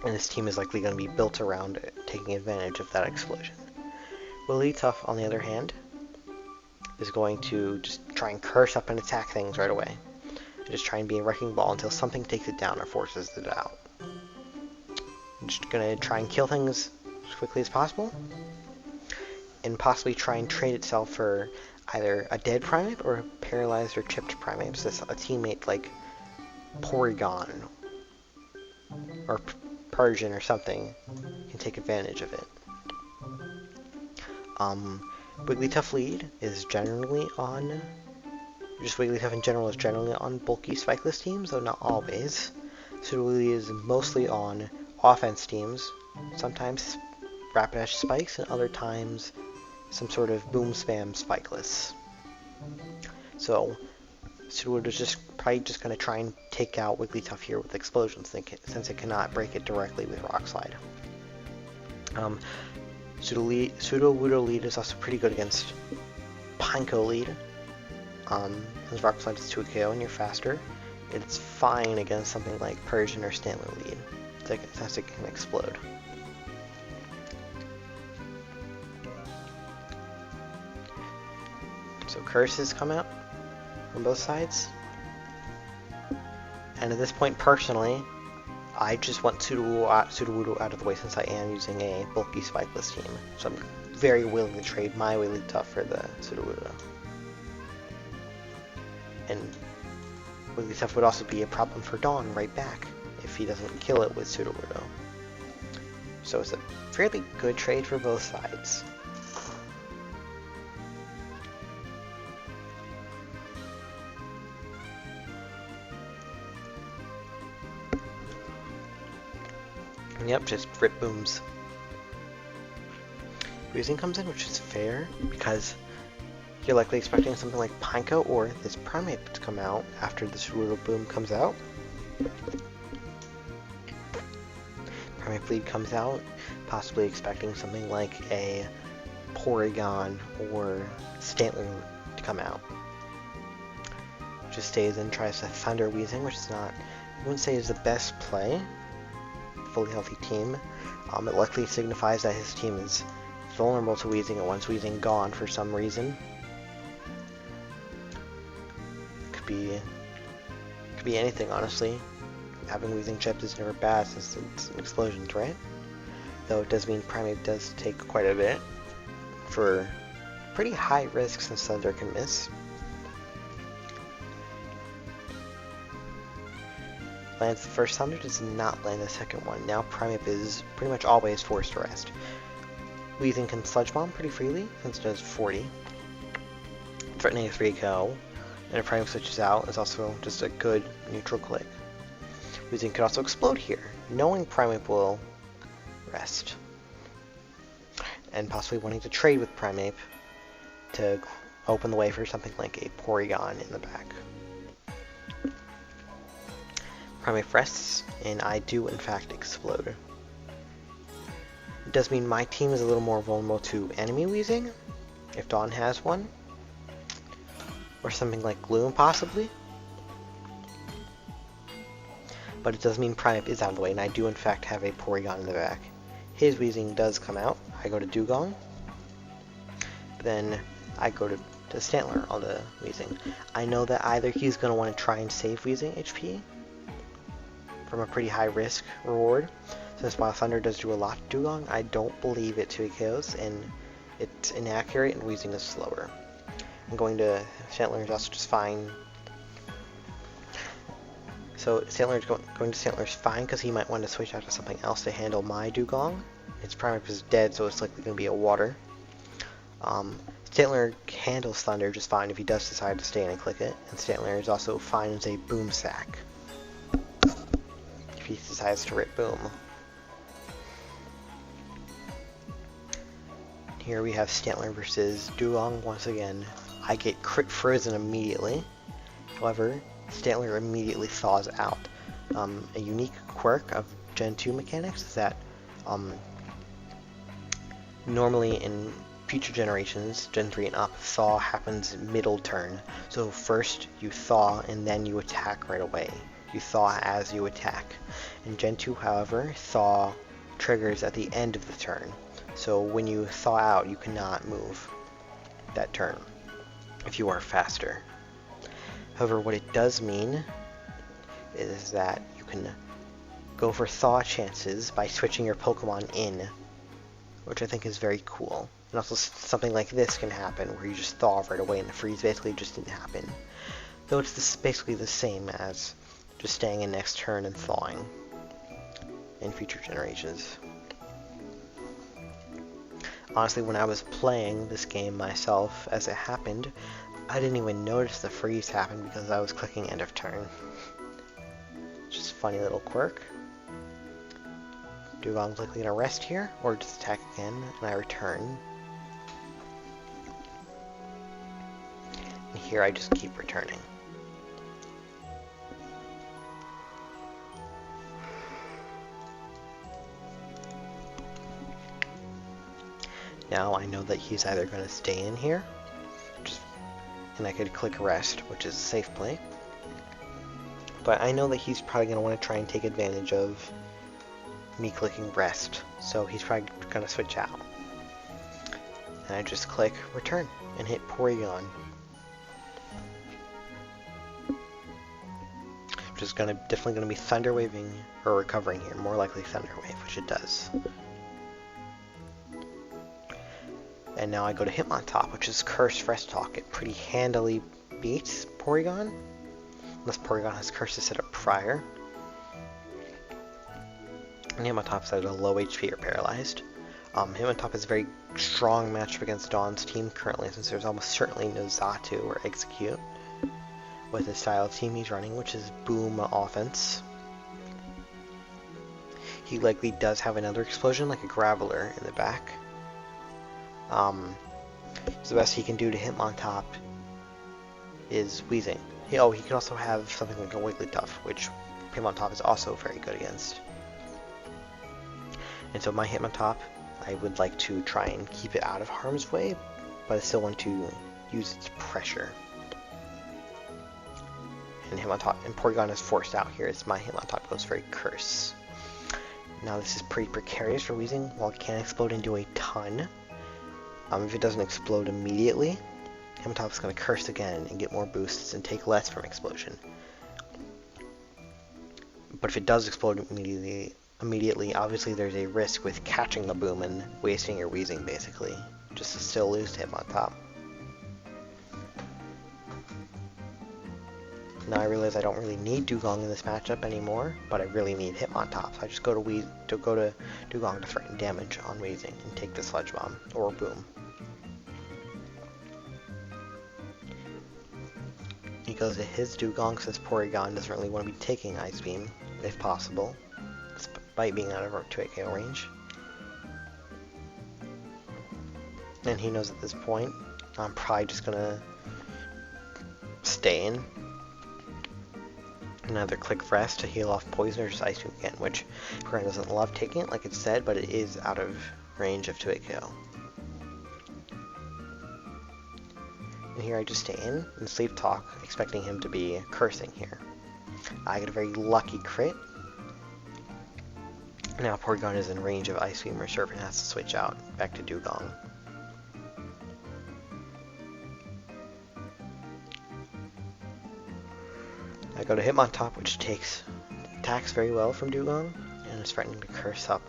And this team is likely going to be built around it, taking advantage of that explosion. Wigglytuff, on the other hand, is going to just try and curse up and attack things right away. Just try and be a wrecking ball until something takes it down or forces it out. I'm just gonna try and kill things as quickly as possible, and possibly try and trade itself for either a dead Primeape or a paralyzed or chipped Primeape. So a teammate like Porygon or Persian or something can take advantage of it. Wigglytuff lead is generally on... Just Wigglytuff in general is generally on bulky spikeless teams, though not always. Sudowoodo is mostly on offense teams, sometimes Rapidash spikes, and other times some sort of boom spam spikeless. So Sudowoodo is probably just going to try and take out Wigglytuff here with explosions, since it cannot break it directly with Rock Slide. Sudowoodo lead is also pretty good against Pineco lead. Since Rock Slide is 2 KO and you're faster, it's fine against something like Persian or Stantler lead, since it can explode. So curses come out on both sides. And at this point, personally, I just want Sudowoodo out of the way since I am using a bulky spikeless team. So I'm very willing to trade my Wigglytuff for the Sudowoodo. And Wigglytuff would also be a problem for Dawn right back if he doesn't kill it with Sudowoodo. So it's a fairly good trade for both sides. Yep, just rip booms. Weezing comes in, which is fair, because you're likely expecting something like Pineco or this Primeape to come out after the Sudowoodo boom comes out. Primeape lead comes out, possibly expecting something like a Porygon or Stantler to come out. Just stays in, tries to Thunder Weezing, which is not, I wouldn't say is the best play. Fully healthy team. It likely signifies that his team is vulnerable to Weezing and wants Weezing gone for some reason. Could be anything, honestly. Having Weezing chipped is never bad since it's explosions, right? Though it does mean Primeape does take quite a bit for pretty high risk since Thunder can miss. Lands the first Thunder, does not land the second one. Now Primeape is pretty much always forced to rest. Weezing can Sludge Bomb pretty freely, since it does 40. Threatening a 3 KO, and if Primeape switches out, is also just a good neutral click. Weezing could also explode here, knowing Primeape will rest. And possibly wanting to trade with Primeape to open the way for something like a Porygon in the back. Primeape rests, and I do in fact explode. It does mean my team is a little more vulnerable to enemy Weezing, if Dawn has one. Or something like Gloom, possibly. But it does mean Primeape is out of the way, and I do in fact have a Porygon in the back. His Weezing does come out. I go to Dugong. Then I go to Stantler on the Weezing. I know that either he's going to want to try and save Weezing HP from a pretty high risk reward. Since while Thunder does do a lot to Dugong, I don't believe it 2 KOs, and it's inaccurate and Weezing is slower. I'm going to Stantler is also just fine. So Stantler is going to Stantler is fine because he might want to switch out to something else to handle my Dugong. Its Primeape is dead, so it's likely going to be a water. Stantler handles Thunder just fine if he does decide to stay in and click it, and Stantler is also fine as a Boom Sack if he decides to rip Boom. Here we have Stantler versus Dugong once again. I get crit frozen immediately. However, Stantler immediately thaws out. A unique quirk of Gen 2 mechanics is that normally in future generations, Gen 3 and up, thaw happens middle turn. So first you thaw and then you attack right away. You thaw as you attack. In Gen 2, however, thaw triggers at the end of the turn. So when you thaw out, you cannot move that turn if you are faster. However, what it does mean is that you can go for thaw chances by switching your Pokemon in, which I think is very cool. And also something like this can happen, where you just thaw right away and the freeze basically just didn't happen. Though it's basically the same as just staying in next turn and thawing in future generations. Honestly, when I was playing this game myself as it happened, I didn't even notice the freeze happened because I was clicking end of turn. Just a funny little quirk. Dugong's likely gonna rest here, or just attack again, and I return. And here I just keep returning. Now I know that he's either going to stay in here, and I could click rest, which is a safe play. But I know that he's probably going to want to try and take advantage of me clicking rest, so he's probably going to switch out. And I just click return and hit Porygon. Which is definitely going to be Thunder Waving or recovering here, more likely Thunder Wave, which it does. And now I go to Hitmontop, which is Curse Rest Talk. It pretty handily beats Porygon, unless Porygon has Curse set up prior. And Hitmontop's at a low HP or paralyzed. Hitmontop is a very strong matchup against Dawn's team currently, since there's almost certainly no Xatu or Execute with the style of team he's running, which is Boom offense. He likely does have another explosion, like a Graveler in the back. So the best he can do to Hitmontop is Weezing. He can also have something like a Wigglytuff, which Hitmontop is also very good against. And so my Hitmontop, I would like to try and keep it out of harm's way, but I still want to use its pressure. And Porygon is forced out here as my Hitmontop goes very Curse. Now this is pretty precarious for Weezing. While it can explode and do a ton, if it doesn't explode immediately, Hitmontop is going to Curse again and get more boosts and take less from Explosion. But if it does explode immediately, obviously there's a risk with catching the Boom and wasting your Weezing, basically, just to still lose to Hitmontop. Now I realize I don't really need Dugong in this matchup anymore, but I really need Hitmontop, so I just go to Dugong to threaten damage on Weezing and take the Sludge Bomb, or Boom. He goes to his Dugong, since Porygon doesn't really want to be taking Ice Beam, if possible, despite being out of our 2 KO range. And he knows at this point, I'm probably just going to stay in. And either click rest to heal off poison or just Ice Beam again, which Porygon doesn't love taking it, like it said, but it is out of range of 2 KO. And here I just stay in and Sleep Talk, expecting him to be cursing here. I get a very lucky crit. Now Porygon is in range of Ice Beam or Surf and has to switch out back to Dugong. I go to Hitmontop, which attacks very well from Dugong, and is threatening to curse up.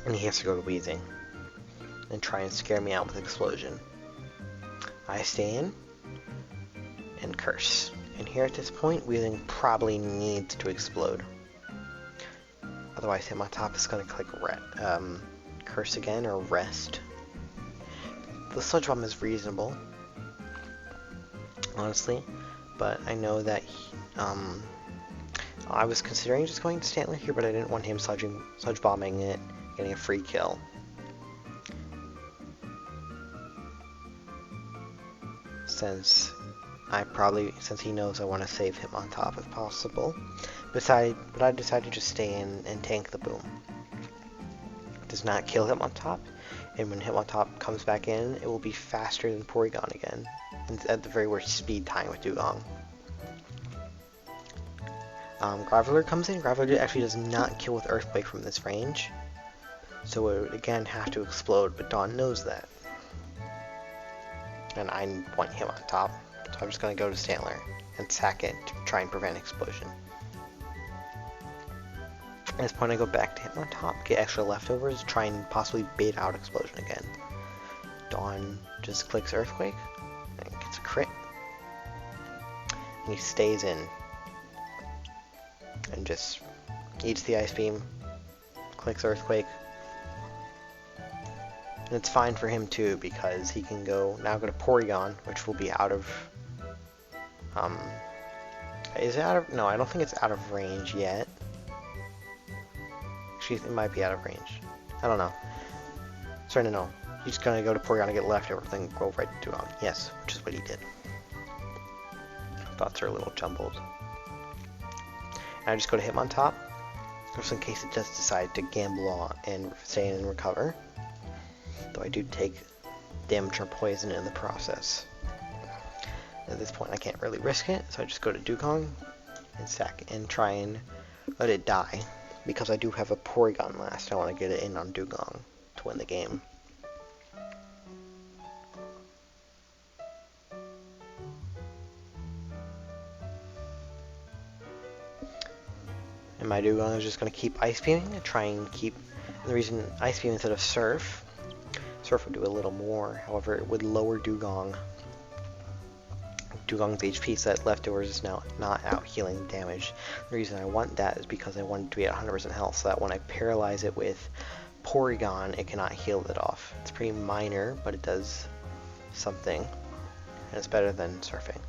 And he has to go to Weezing and try and scare me out with Explosion. I stay in and curse. And here at this point, Weezing probably needs to explode. Otherwise, Hitmontop is going to click curse again or rest. The Sludge Bomb is reasonable, honestly, but I know that I was considering just going to Stantler here, but I didn't want him Sludge Bombing it, getting a free kill. Since he knows I want to save Hitmontop if possible. But I decided to just stay in and tank the Boom. It does not kill Hitmontop, and when Hitmontop comes back in, it will be faster than Porygon again, and at the very worst speed tying with Dugong. Graveler comes in. Graveler actually does not kill with Earthquake from this range, so it would again have to explode, but Dawn knows that. And I want him on top, so I'm just going to go to Stantler and sack it to try and prevent Explosion. At this point I go back to Hitmontop, get extra leftovers, try and possibly bait out Explosion again. Dawn just clicks Earthquake, and gets a crit. And he stays in, and just eats the Ice Beam, clicks Earthquake. And it's fine for him too, because he can now go to Porygon, which will be out of, is it out of, no, I don't think it's out of range yet. Actually, it might be out of range. I don't know. Sorry, no. He's gonna go to Porygon and get leftover, then go right to Dugong. Yes, which is what he did. Thoughts are a little jumbled. And I just go to Hitmontop, just in case it does decide to gamble on and stay in and recover. though I do take damage or poison in the process. At this point I can't really risk it, so I just go to Dugong and sack and try and let it die. Because I do have a Porygon last, I want to get it in on Dugong to win the game. And my Dugong is just going to keep Ice Beaming and try and keep... The reason Ice Beam instead of Surf would do a little more, however it would lower Dugong's HP, so that Leftovers is now not out healing damage. The reason I want that is because I want it to be at 100% health, so that when I paralyze it with Porygon, it cannot heal it off. It's pretty minor, but it does something, and it's better than Surfing.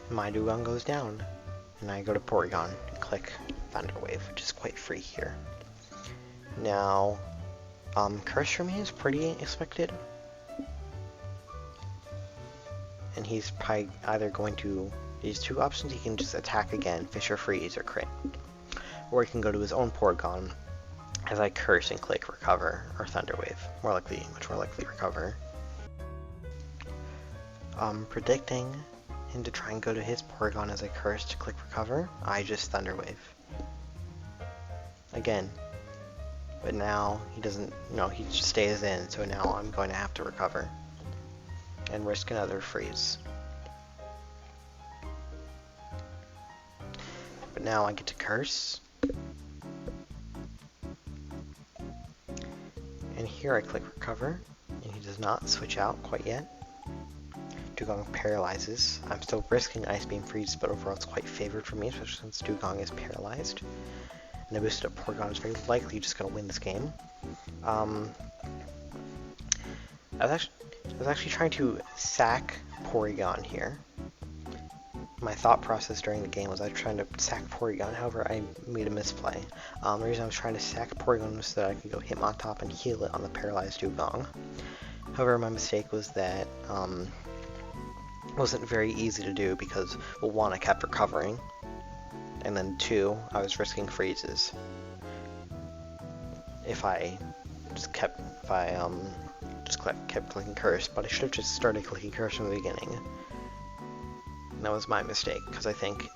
My Dugong goes down, and I go to Porygon and click Thunder Wave, which is quite free here. Now, Curse for me is pretty expected, and he's probably either going to, these two options, he can just attack again, Fish or Freeze or Crit, or he can go to his own Porygon as I Curse and click Recover or Thunder Wave, much more likely Recover. Predicting him to try and go to his Porygon as I Curse to click Recover, I just Thunder Wave. Again. But now he doesn't, he just stays in, so now I'm going to have to Recover. And risk another Freeze. But now I get to Curse. And here I click Recover, and he does not switch out quite yet. Dugong paralyzes. I'm still risking Ice Beam Freeze, but overall it's quite favored for me, especially since Dugong is paralyzed. And a boosted up Porygon is very likely just going to win this game. I was actually trying to sack Porygon here. My thought process during the game was I was trying to sack Porygon, however I made a misplay. The reason I was trying to sack Porygon was so that I could go Hitmontop and heal it on the paralyzed Dugong. However, my mistake was that wasn't very easy to do because, well, one, I kept recovering, and then two, I was risking freezes. If I kept clicking Curse, but I should have just started clicking Curse from the beginning. And that was my mistake, because I think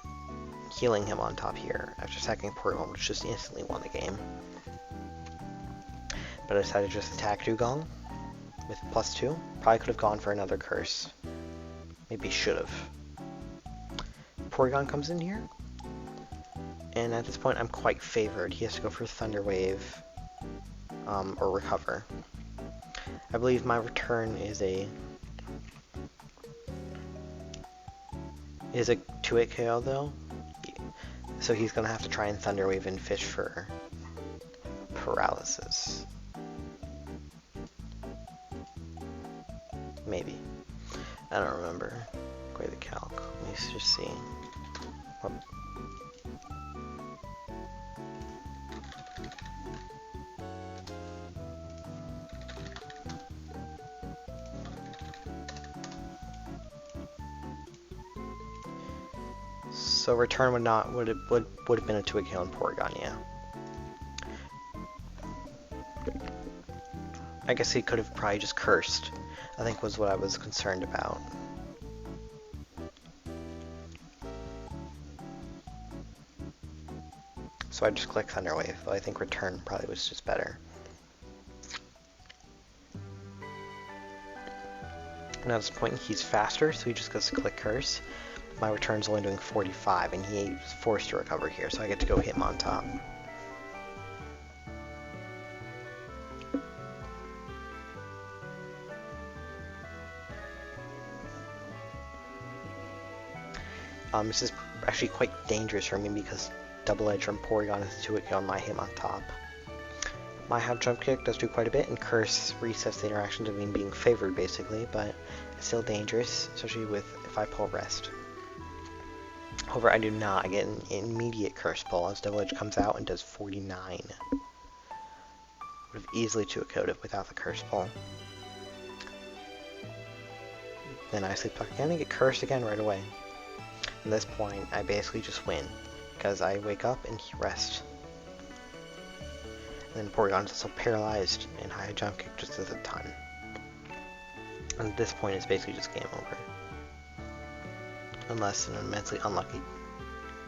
healing him on top here after sacking Porygon would just instantly won the game. But I decided to just attack Dugong with +2. Probably could have gone for another Curse. Maybe should have. Porygon comes in here, and at this point I'm quite favored. He has to go for Thunder Wave or Recover. I believe my return is a 2-hit KO though, so he's gonna have to try and Thunder Wave and Fish for paralysis. Maybe. I don't remember. Quite the calc. Let me just see. What? So return would have been a 2-hit KO on Porygon, yeah. I guess he could have probably just Cursed, I think was what I was concerned about. So I just click Thunder Wave, though I think return probably was just better. And at this point he's faster, so he just goes to click Curse. My return's only doing 45, and he's forced to recover here, so I get to go hit him on top. This is actually quite dangerous for me because Double Edge from Porygon is a 2-hit KO on my him on top. My Hot Jump Kick does do quite a bit, and Curse resets the interaction to mean being favored basically, but it's still dangerous, especially if I pull Rest. However, I do not. I get an immediate Curse pull as Double Edge comes out and does 49. Would have easily 2-KO'd it without the curse pull. Then I sleep talk again and get cursed again right away. At this point, I basically just win, because I wake up and he rests. And then Porygon's also paralyzed, and high jump kick just does a ton. And at this point, it's basically just game over. Unless an immensely unlucky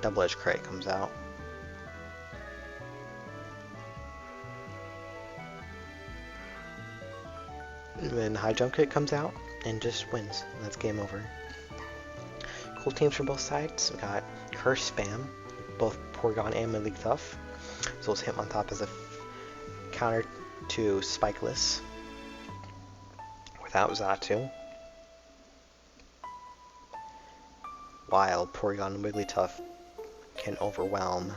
double-edged crit comes out. And then high jump kick comes out and just wins. And that's game over. Cool teams from both sides. We got Curse Spam, both Porygon and Wigglytuff. So let's hit him on top as a counter to Spikeless without Xatu. While Porygon and Wigglytuff can overwhelm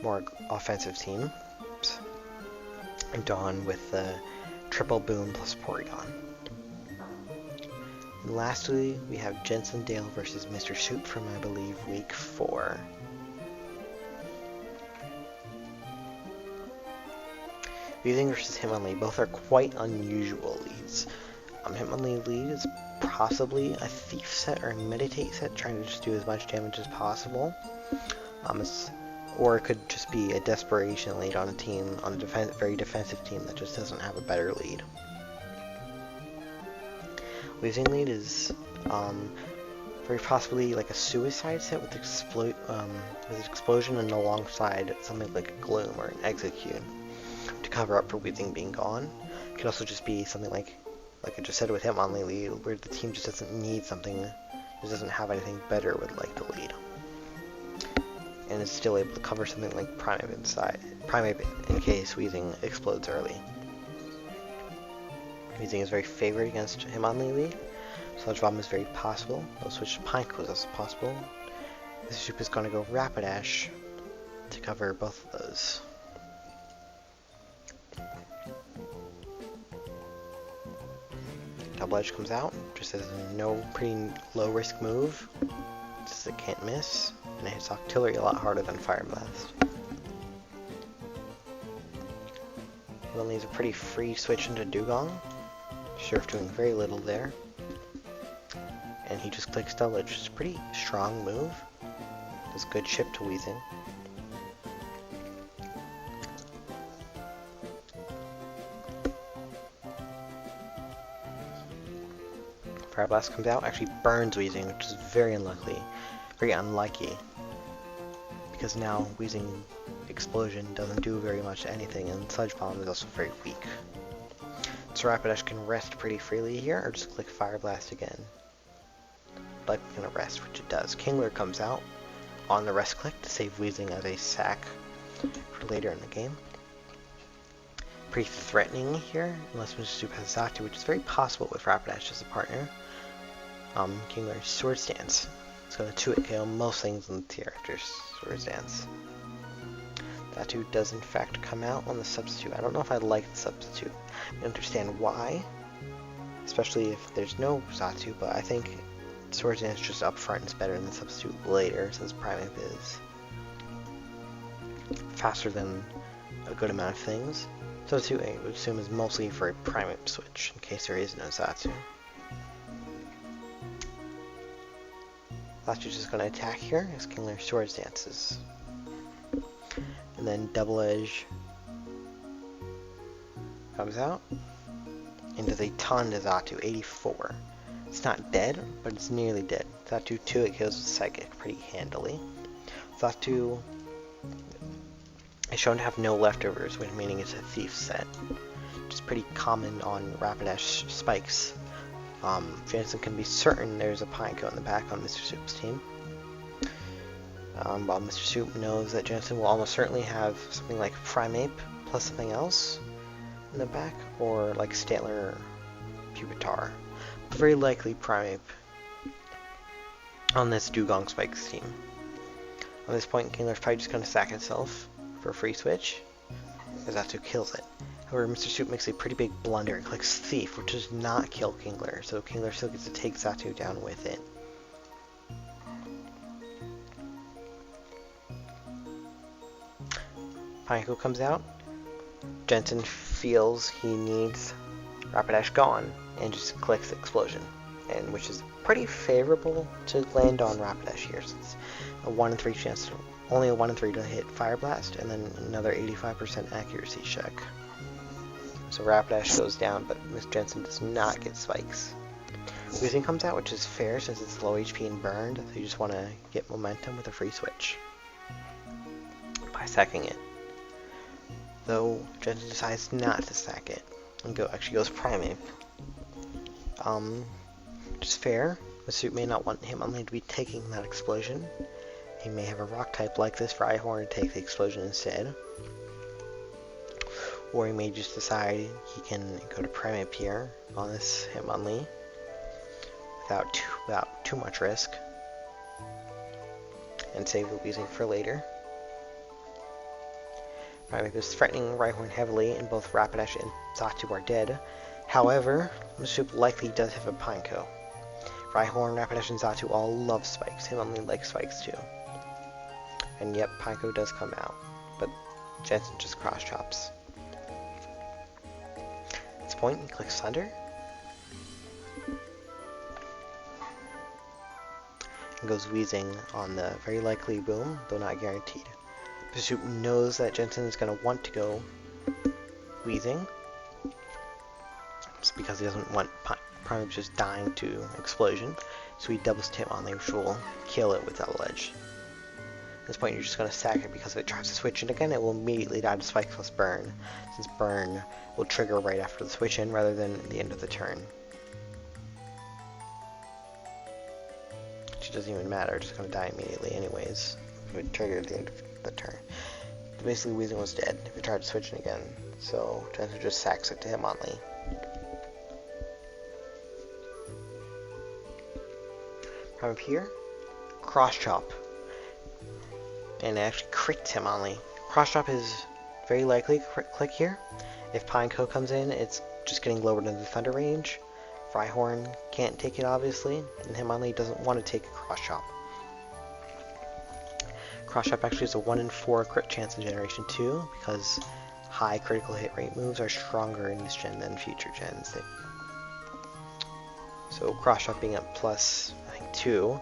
more offensive teams. And Dawn with the triple boom plus Porygon. And lastly, we have Jensen Dale versus Mr. Soup from, I believe, week 4. Weezing versus Hitmonlee, both are quite unusual leads. Hitmonlee lead is possibly a Thief set or a Meditate set, trying to just do as much damage as possible. Or it could just be a desperation lead on a team, on a very defensive team that just doesn't have a better lead. Weezing lead is very possibly like a suicide set with explosion and alongside something like a Gloom or an Execute to cover up for Weezing being gone. It could also just be something like I just said with Hitmonlee lead, where the team just doesn't need something, just doesn't have anything better with like the lead. And is still able to cover something like Primeape in case Weezing explodes early. Weezing is very favored against Hitmonlee lead. Sludge Bomb is very possible. They'll switch to Pineco is also possible. This Soup is going to go Rapidash to cover both of those. Double Edge comes out, just as a pretty low risk move. Just a can't miss, and it hits Octillery a lot harder than Fire Blast. Will needs a pretty free switch into Dugong. Surf doing very little there. And he just clicks Double Edge, which is a pretty strong move. Does good chip to Weezing. Fire Blast comes out, actually burns Weezing, which is very unlucky. Because now Weezing Explosion doesn't do very much to anything, and Sludge Bomb is also very weak. So Rapidash can rest pretty freely here, or just click Fire Blast again. But it's gonna rest, which it does. Kingler comes out on the rest click to save Weezing as a sack for later in the game. Pretty threatening here, unless Mr. Soup has Xatu, which is very possible with Rapidash as a partner. Kingler's Swords Dance. It's going to 2-hit KO most things in the tier after Swords Dance. Xatu does in fact come out on the substitute. I don't know if I like the substitute. I understand why, especially if there's no Xatu, but I think Swords Dance just up front is better than the substitute later, since Primeape is faster than a good amount of things. Substitute I would assume is mostly for a Primeape switch, in case there is no Xatu. Xatu's just going to attack here as Kingler Swords Dances. And then Double Edge comes out and does a ton to Xatu, 84. It's not dead, but it's nearly dead. Xatu 2-hit kills with Psychic pretty handily. Xatu is shown to have no leftovers, which meaning it's a Thief set, which is pretty common on Rapidash spikes. Jensen can be certain there's a Pineco in the back on Mr. Soup's team. While Mr. Soup knows that Jensen will almost certainly have something like Primeape plus something else in the back, or like Stantler or Pupitar. But very likely Primeape on this Dugong Spikes team. On this point, Kingler's probably just going to sack itself for a free switch, as Xatu kills it. However, Mr. Soup makes a pretty big blunder and clicks Thief, which does not kill Kingler, so Kingler still gets to take Xatu down with it. Pineco comes out, Jensen feels he needs Rapidash gone and just clicks Explosion, and which is pretty favorable to land on Rapidash here, since a 1 in 3 chance, only a 1 in 3 to hit Fire Blast, and then another 85% accuracy check. So Rapidash goes down, but Miss Jensen does not get spikes. Wheezing comes out, which is fair since it's low HP and burned, so you just want to get momentum with a free switch by sacking it. Though Jensen decides not to sack it and actually goes Primeape. Just fair. Masoop may not want Hitmonlee to be taking that explosion. He may have a rock type like this for Rhyhorn to take the explosion instead. Or he may just decide he can go to Primeape here on this Hitmonlee without too much risk, and save the Weezing for later. Primeape is threatening Rhyhorn heavily, and both Rapidash and Xatu are dead. However, Masoop likely does have a Pineco. Rhyhorn, Rapidash, and Xatu all love spikes. Hitmonlee likes spikes too. And yep, Pineco does come out, but Jensen just cross chops. At this point, he clicks Thunder. And goes Weezing on the very likely boom, though not guaranteed. Masoop knows that Jensen is going to want to go Weezing, just because he doesn't want Primeape just dying to Explosion, so he doubles Hitmonlee, which will kill it with Double Edge. At this point, you're just going to sack it because if it tries to switch in again, it will immediately die to Spike plus Burn, since Burn will trigger right after the switch in rather than the end of the turn. Which doesn't even matter, it's just going to die immediately anyways. It would trigger at the end of the turn. But basically, Weezing was dead if it tried to switch in again, so Jensen just sacks it to Hitmonlee. From here, Cross Chop. And it actually crits Hitmonlee. Cross Chop is very likely click here. If Pineco comes in, it's just getting lowered into the Thunder range. Rhyhorn can't take it, obviously, and Hitmonlee doesn't want to take a Cross Chop. Cross Chop actually has a 1 in 4 crit chance in Generation 2, because high critical hit rate moves are stronger in this gen than future gens. So Cross Chop being at plus, I think, 2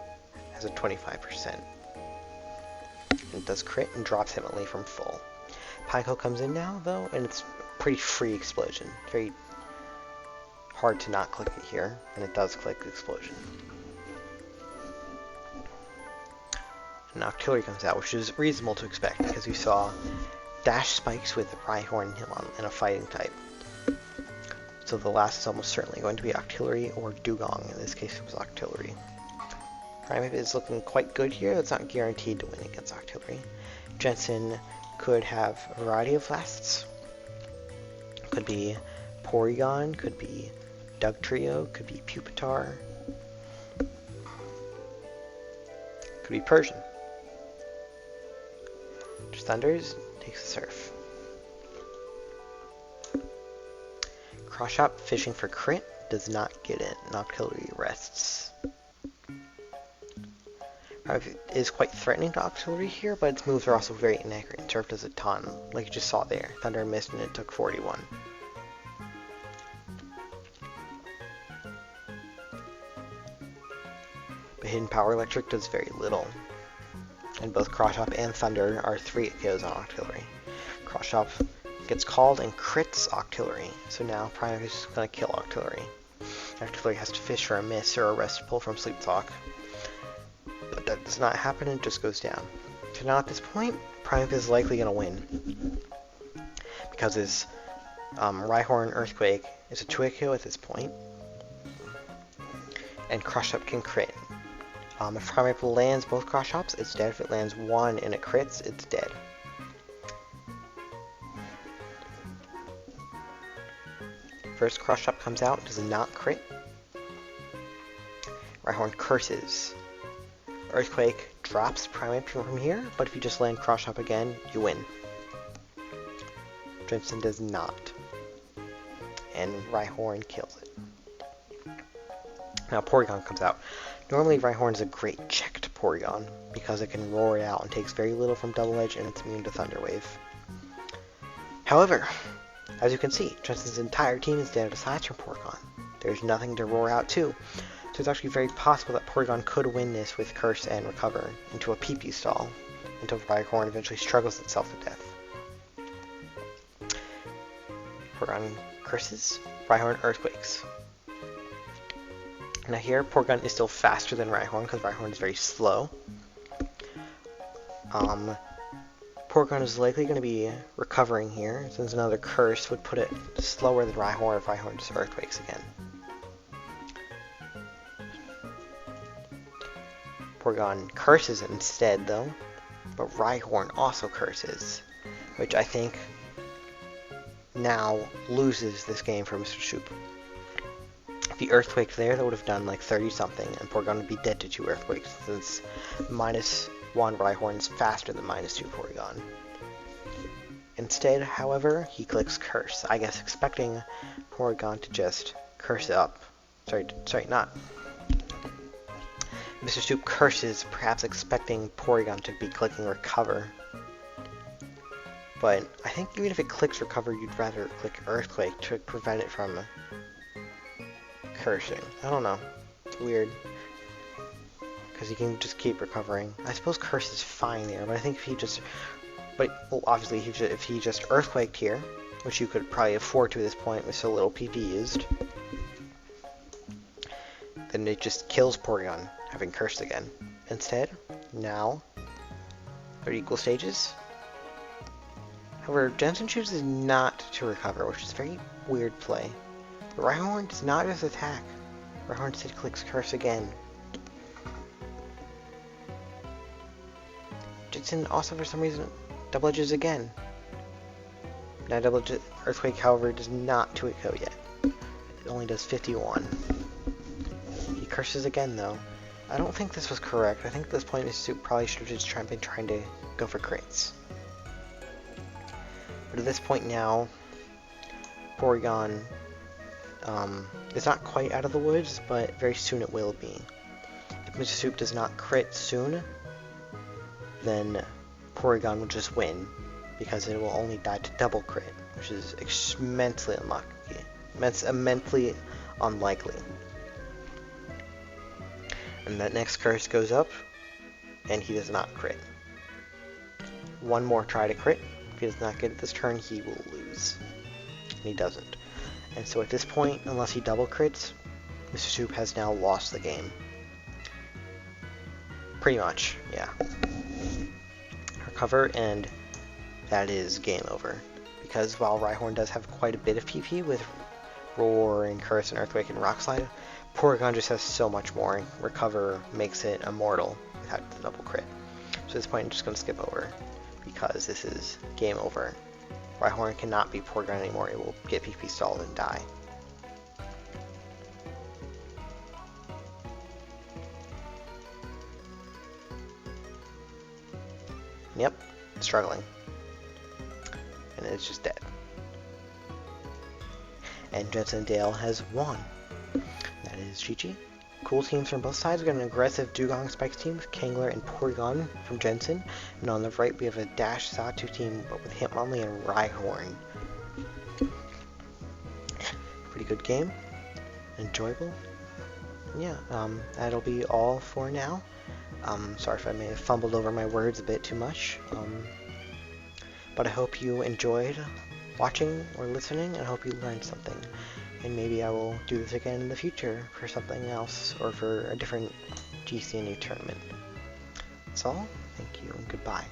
has a 25%. And it does crit and drops Hitmonlee from full. Pineco comes in now, though, and it's a pretty free Explosion. Very hard to not click it here, and it does click Explosion. And Octillery comes out, which is reasonable to expect, because we saw Dash Spikes with Rhyhorn and Hitmonlee in a fighting type. So the last is almost certainly going to be Octillery or Dugong. In this case, it was Octillery. Primeape is looking quite good here. That's not guaranteed to win against Octillery. Jensen could have a variety of lasts. Could be Porygon, could be Dugtrio, could be Pupitar, could be Persian. Just Thunders, takes the Surf. Cross Chop, fishing for crit, does not get it, and Octillery rests. It is quite threatening to Octillery here, but its moves are also very inaccurate, and Surf does a ton, like you just saw there. Thunder missed and it took 41. But Hidden Power Electric does very little. And both Cross Chop and Thunder are 3 KOs on Octillery. Cross Chop gets called and crits Octillery, so now Primeape is just going to kill Octillery. Octillery has to fish for a miss or a rest pull from Sleep Talk. But that does not happen, and it just goes down. So now at this point, Primeape is likely going to win. Because his Rhyhorn Earthquake is a 2 KO at this point. And Cross Chop can crit. If Primeape lands both Cross Chops, it's dead. If it lands one and it crits, it's dead. First Cross Chop comes out, does not crit. Rhyhorn curses. Earthquake drops Primeape from here, but if you just land Cross Chop again, you win. Jensen does not. And Rhyhorn kills it. Now Porygon comes out. Normally Rhyhorn is a great checked Porygon, because it can roar it out and takes very little from Double Edge and it's immune to Thunder Wave. However, As you can see, Jensen's entire team is dead aside from Porygon. There's nothing to roar out to, so it's actually very possible that Porygon could win this with Curse and Recover into a PP stall, until Rhyhorn eventually struggles itself to death. Porygon curses, Rhyhorn Earthquakes. Now here, Porygon is still faster than Rhyhorn, because Rhyhorn is very slow. Porygon is likely going to be recovering here, since another Curse would put it slower than Rhyhorn if Rhyhorn just Earthquakes again. Porygon curses instead, though, but Rhyhorn also curses, which I think now loses this game for Mr. Soup. If he Earthquaked there, that would have done like 30-something, and Porygon would be dead to 2 Earthquakes, since -1 Rhyhorn is faster than -2 Porygon. Instead, however, he clicks Curse, I guess expecting Porygon to just curse it up. Sorry, not. Mr. Soup curses, perhaps expecting Porygon to be clicking Recover. But I think even if it clicks Recover, you'd rather click Earthquake to prevent it from cursing. I don't know. It's weird. Because he can just keep recovering. I suppose Curse is fine there, but I think if he just... well, obviously, if he just Earthquaked here, which you could probably afford to at this point with so little PP used, then it just kills Porygon, having Cursed again. Instead, now, they're equal stages. However, Jensen chooses not to recover, which is a very weird play. But Rhyhorn does not just attack. Rhyhorn instead clicks Curse again. Jensen also, for some reason, double edges again. Now double edge Earthquake, however, does not 2-hit KO yet. It only does 51. He curses again, though. I don't think this was correct. I think at this point Mr. Soup probably should have just been trying to go for crits. But at this point now, Porygon is not quite out of the woods, but very soon it will be. If Mr. Soup does not crit soon, then Porygon will just win, because it will only die to double crit, which is immensely unlikely. And that next curse goes up, and he does not crit. One more try to crit. If he does not get it this turn, he will lose. And he doesn't. And so at this point, unless he double crits, Mr. Soup has now lost the game. Pretty much, yeah. Recover, and that is game over. Because while Rhyhorn does have quite a bit of PP with Roar and Curse and Earthquake and Rock Slide, Porygon just has so much more. Recover makes it immortal without the double crit. So at this point I'm just going to skip over, because this is game over. Rhyhorn cannot be Porygon anymore, it will get PP stalled and die. Yep, struggling. And it's just dead. And Jensen Dale has won. That is GG. Cool teams from both sides. We've got an aggressive Dugong Spikes team with Kangler and Porygon from Jensen. And on the right we have a Dash Sawtooth team, but with Hitmonlee and Rhyhorn. Pretty good game. Enjoyable. Yeah, that'll be all for now. Sorry if I may have fumbled over my words a bit too much. But I hope you enjoyed watching or listening, and I hope you learned something. And maybe I will do this again in the future for something else, or for a different GCNU tournament. That's all. Thank you, and goodbye.